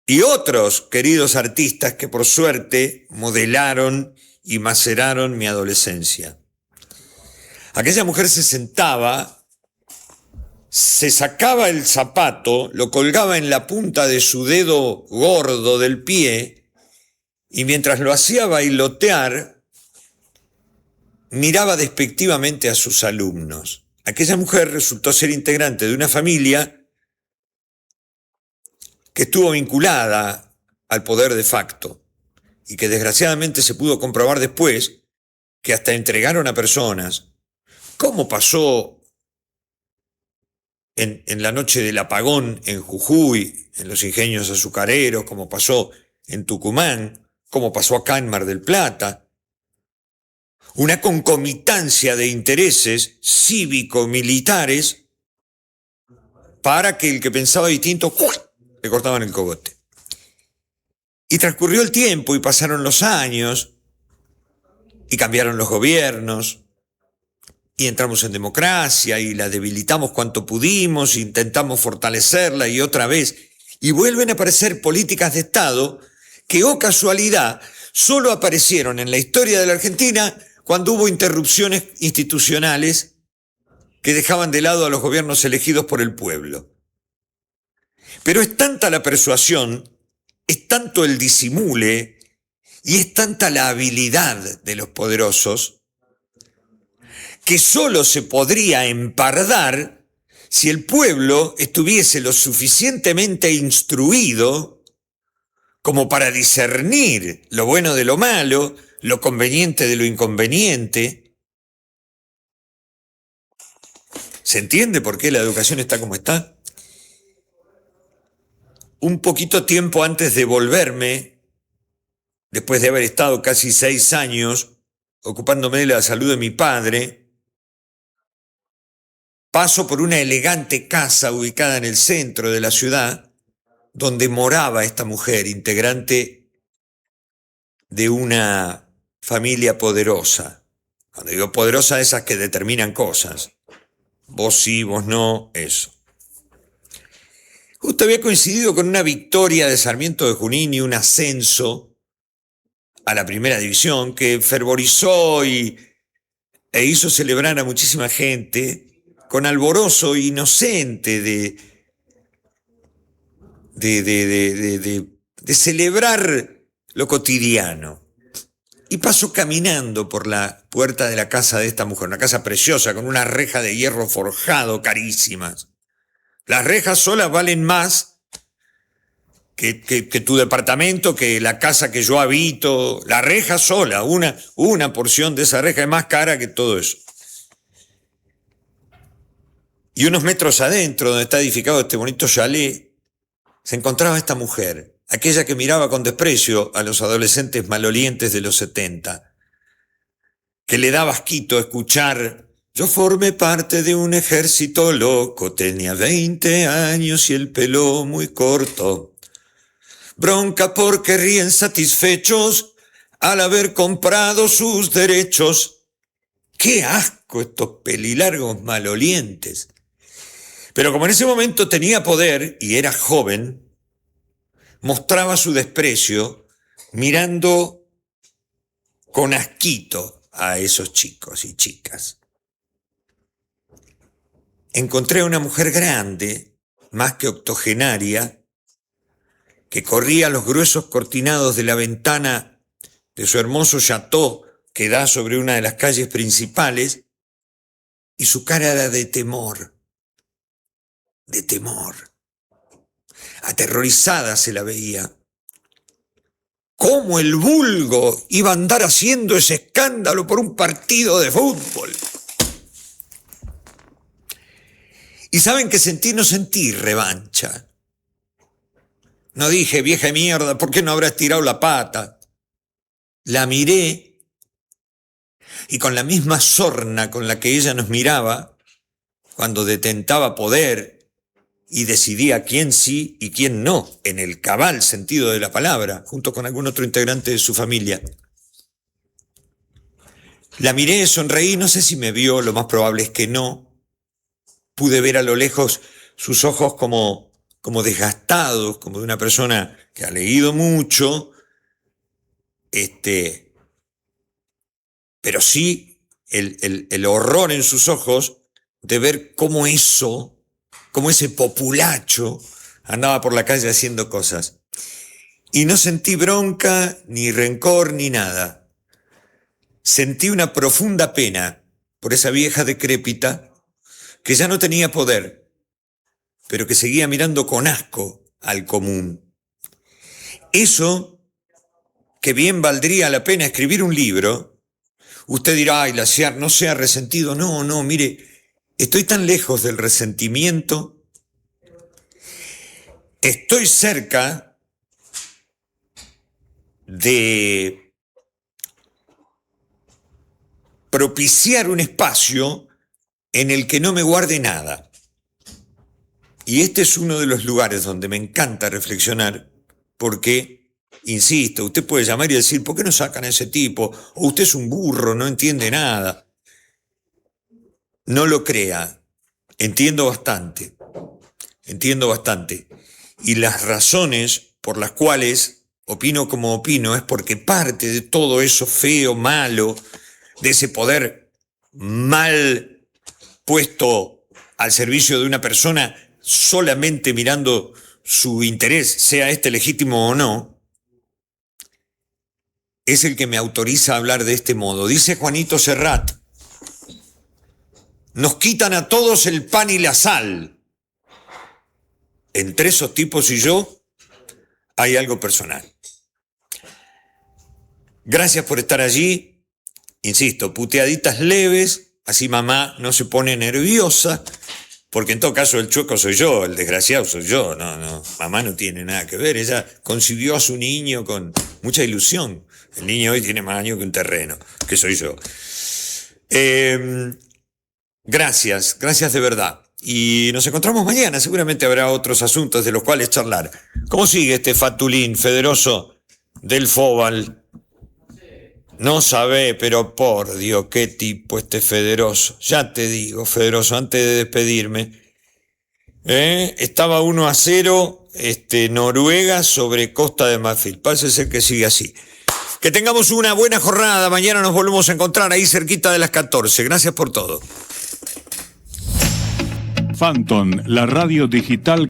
[SPEAKER 2] Y otros queridos artistas que por suerte modelaron y maceraron mi adolescencia. Aquella mujer se sentaba, se sacaba el zapato, lo colgaba en la punta de su dedo gordo del pie, y mientras lo hacía bailotear, miraba despectivamente a sus alumnos. Aquella mujer resultó ser integrante de una familia que estuvo vinculada al poder de facto y que desgraciadamente se pudo comprobar después que hasta entregaron a personas, como pasó en la noche del apagón en Jujuy, en los ingenios azucareros, como pasó en Tucumán, como pasó acá en Mar del Plata. Una concomitancia de intereses cívico-militares para que el que pensaba distinto le cortaban el cogote. Y transcurrió el tiempo y pasaron los años y cambiaron los gobiernos y entramos en democracia y la debilitamos cuanto pudimos, intentamos fortalecerla y otra vez, y vuelven a aparecer políticas de Estado que, oh casualidad, solo aparecieron en la historia de la Argentina cuando hubo interrupciones institucionales que dejaban de lado a los gobiernos elegidos por el pueblo. Pero es tanta la persuasión, es tanto el disimule y es tanta la habilidad de los poderosos que solo se podría empardar si el pueblo estuviese lo suficientemente instruido como para discernir lo bueno de lo malo, lo conveniente de lo inconveniente. ¿Se entiende por qué la educación está como está? Un poquito tiempo antes de volverme, después de haber estado casi 6 años ocupándome de la salud de mi padre, paso por una elegante casa ubicada en el centro de la ciudad, donde moraba esta mujer, integrante de una familia poderosa. Cuando digo poderosa, esas que determinan cosas. Vos sí, vos no, eso. Justo había coincidido con una victoria de Sarmiento de Junín y un ascenso a la primera división que fervorizó e hizo celebrar a muchísima gente con alborozo inocente de celebrar lo cotidiano. Y paso caminando por la puerta de la casa de esta mujer, una casa preciosa con una reja de hierro forjado carísimas. Las rejas solas valen más que tu departamento, que la casa que yo habito. La reja sola, una porción de esa reja es más cara que todo eso. Y unos metros adentro, donde está edificado este bonito chalet, se encontraba esta mujer, aquella que miraba con desprecio a los adolescentes malolientes de los 70, que le daba asquito escuchar: yo formé parte de un ejército loco, tenía 20 años y el pelo muy corto. Bronca porque ríen satisfechos al haber comprado sus derechos. ¡Qué asco estos pelilargos malolientes! Pero como en ese momento tenía poder y era joven, mostraba su desprecio mirando con asquito a esos chicos y chicas. Encontré a una mujer grande, más que octogenaria, que corría los gruesos cortinados de la ventana de su hermoso chateau que da sobre una de las calles principales, y su cara era de temor, de temor. aterrorizada se la veía. ¿Cómo el vulgo iba a andar haciendo ese escándalo por un partido de fútbol? ¿Y saben qué sentí? No sentí revancha. No dije, vieja mierda, ¿por qué no habrás tirado la pata? La miré y con la misma sorna con la que ella nos miraba, cuando detentaba poder y decidía quién sí y quién no, en el cabal sentido de la palabra, junto con algún otro integrante de su familia. La miré, sonreí, no sé si me vio, lo más probable es que no. Pude ver a lo lejos sus ojos como desgastados, como de una persona que ha leído mucho, pero sí el horror en sus ojos de ver cómo ese populacho andaba por la calle haciendo cosas. Y no sentí bronca, ni rencor, ni nada. Sentí una profunda pena por esa vieja decrépita que ya no tenía poder, pero que seguía mirando con asco al común. Eso, que bien valdría la pena escribir un libro. Usted dirá, ay, Lasciar, no sea resentido. No, mire, estoy tan lejos del resentimiento. Estoy cerca de propiciar un espacio en el que no me guarde nada. Y este es uno de los lugares donde me encanta reflexionar, porque, insisto, usted puede llamar y decir, ¿por qué no sacan a ese tipo? O usted es un burro, no entiende nada. No lo crea. Entiendo bastante. Y las razones por las cuales opino como opino es porque parte de todo eso feo, malo, de ese poder mal puesto al servicio de una persona solamente mirando su interés, sea este legítimo o no, es el que me autoriza a hablar de este modo. Dice Juanito Serrat, nos quitan a todos el pan y la sal. Entre esos tipos y yo hay algo personal. Gracias por estar allí. Insisto, puteaditas leves, así mamá no se pone nerviosa, porque en todo caso el chueco soy yo, el desgraciado soy yo. No, mamá no tiene nada que ver. Ella concibió a su niño con mucha ilusión. El niño hoy tiene más años que un terreno, que soy yo. Gracias de verdad. Y nos encontramos mañana, seguramente habrá otros asuntos de los cuales charlar. ¿Cómo sigue este Fatulín Federoso del Fóbal? No sabe, pero por Dios, qué tipo este Federoso. Ya te digo, Federoso, antes de despedirme, estaba 1-0, Noruega sobre Costa de Marfil. Parece ser que sigue así. Que tengamos una buena jornada. Mañana nos volvemos a encontrar ahí cerquita de las 14. Gracias por todo.
[SPEAKER 4] Phantom, la radio digital.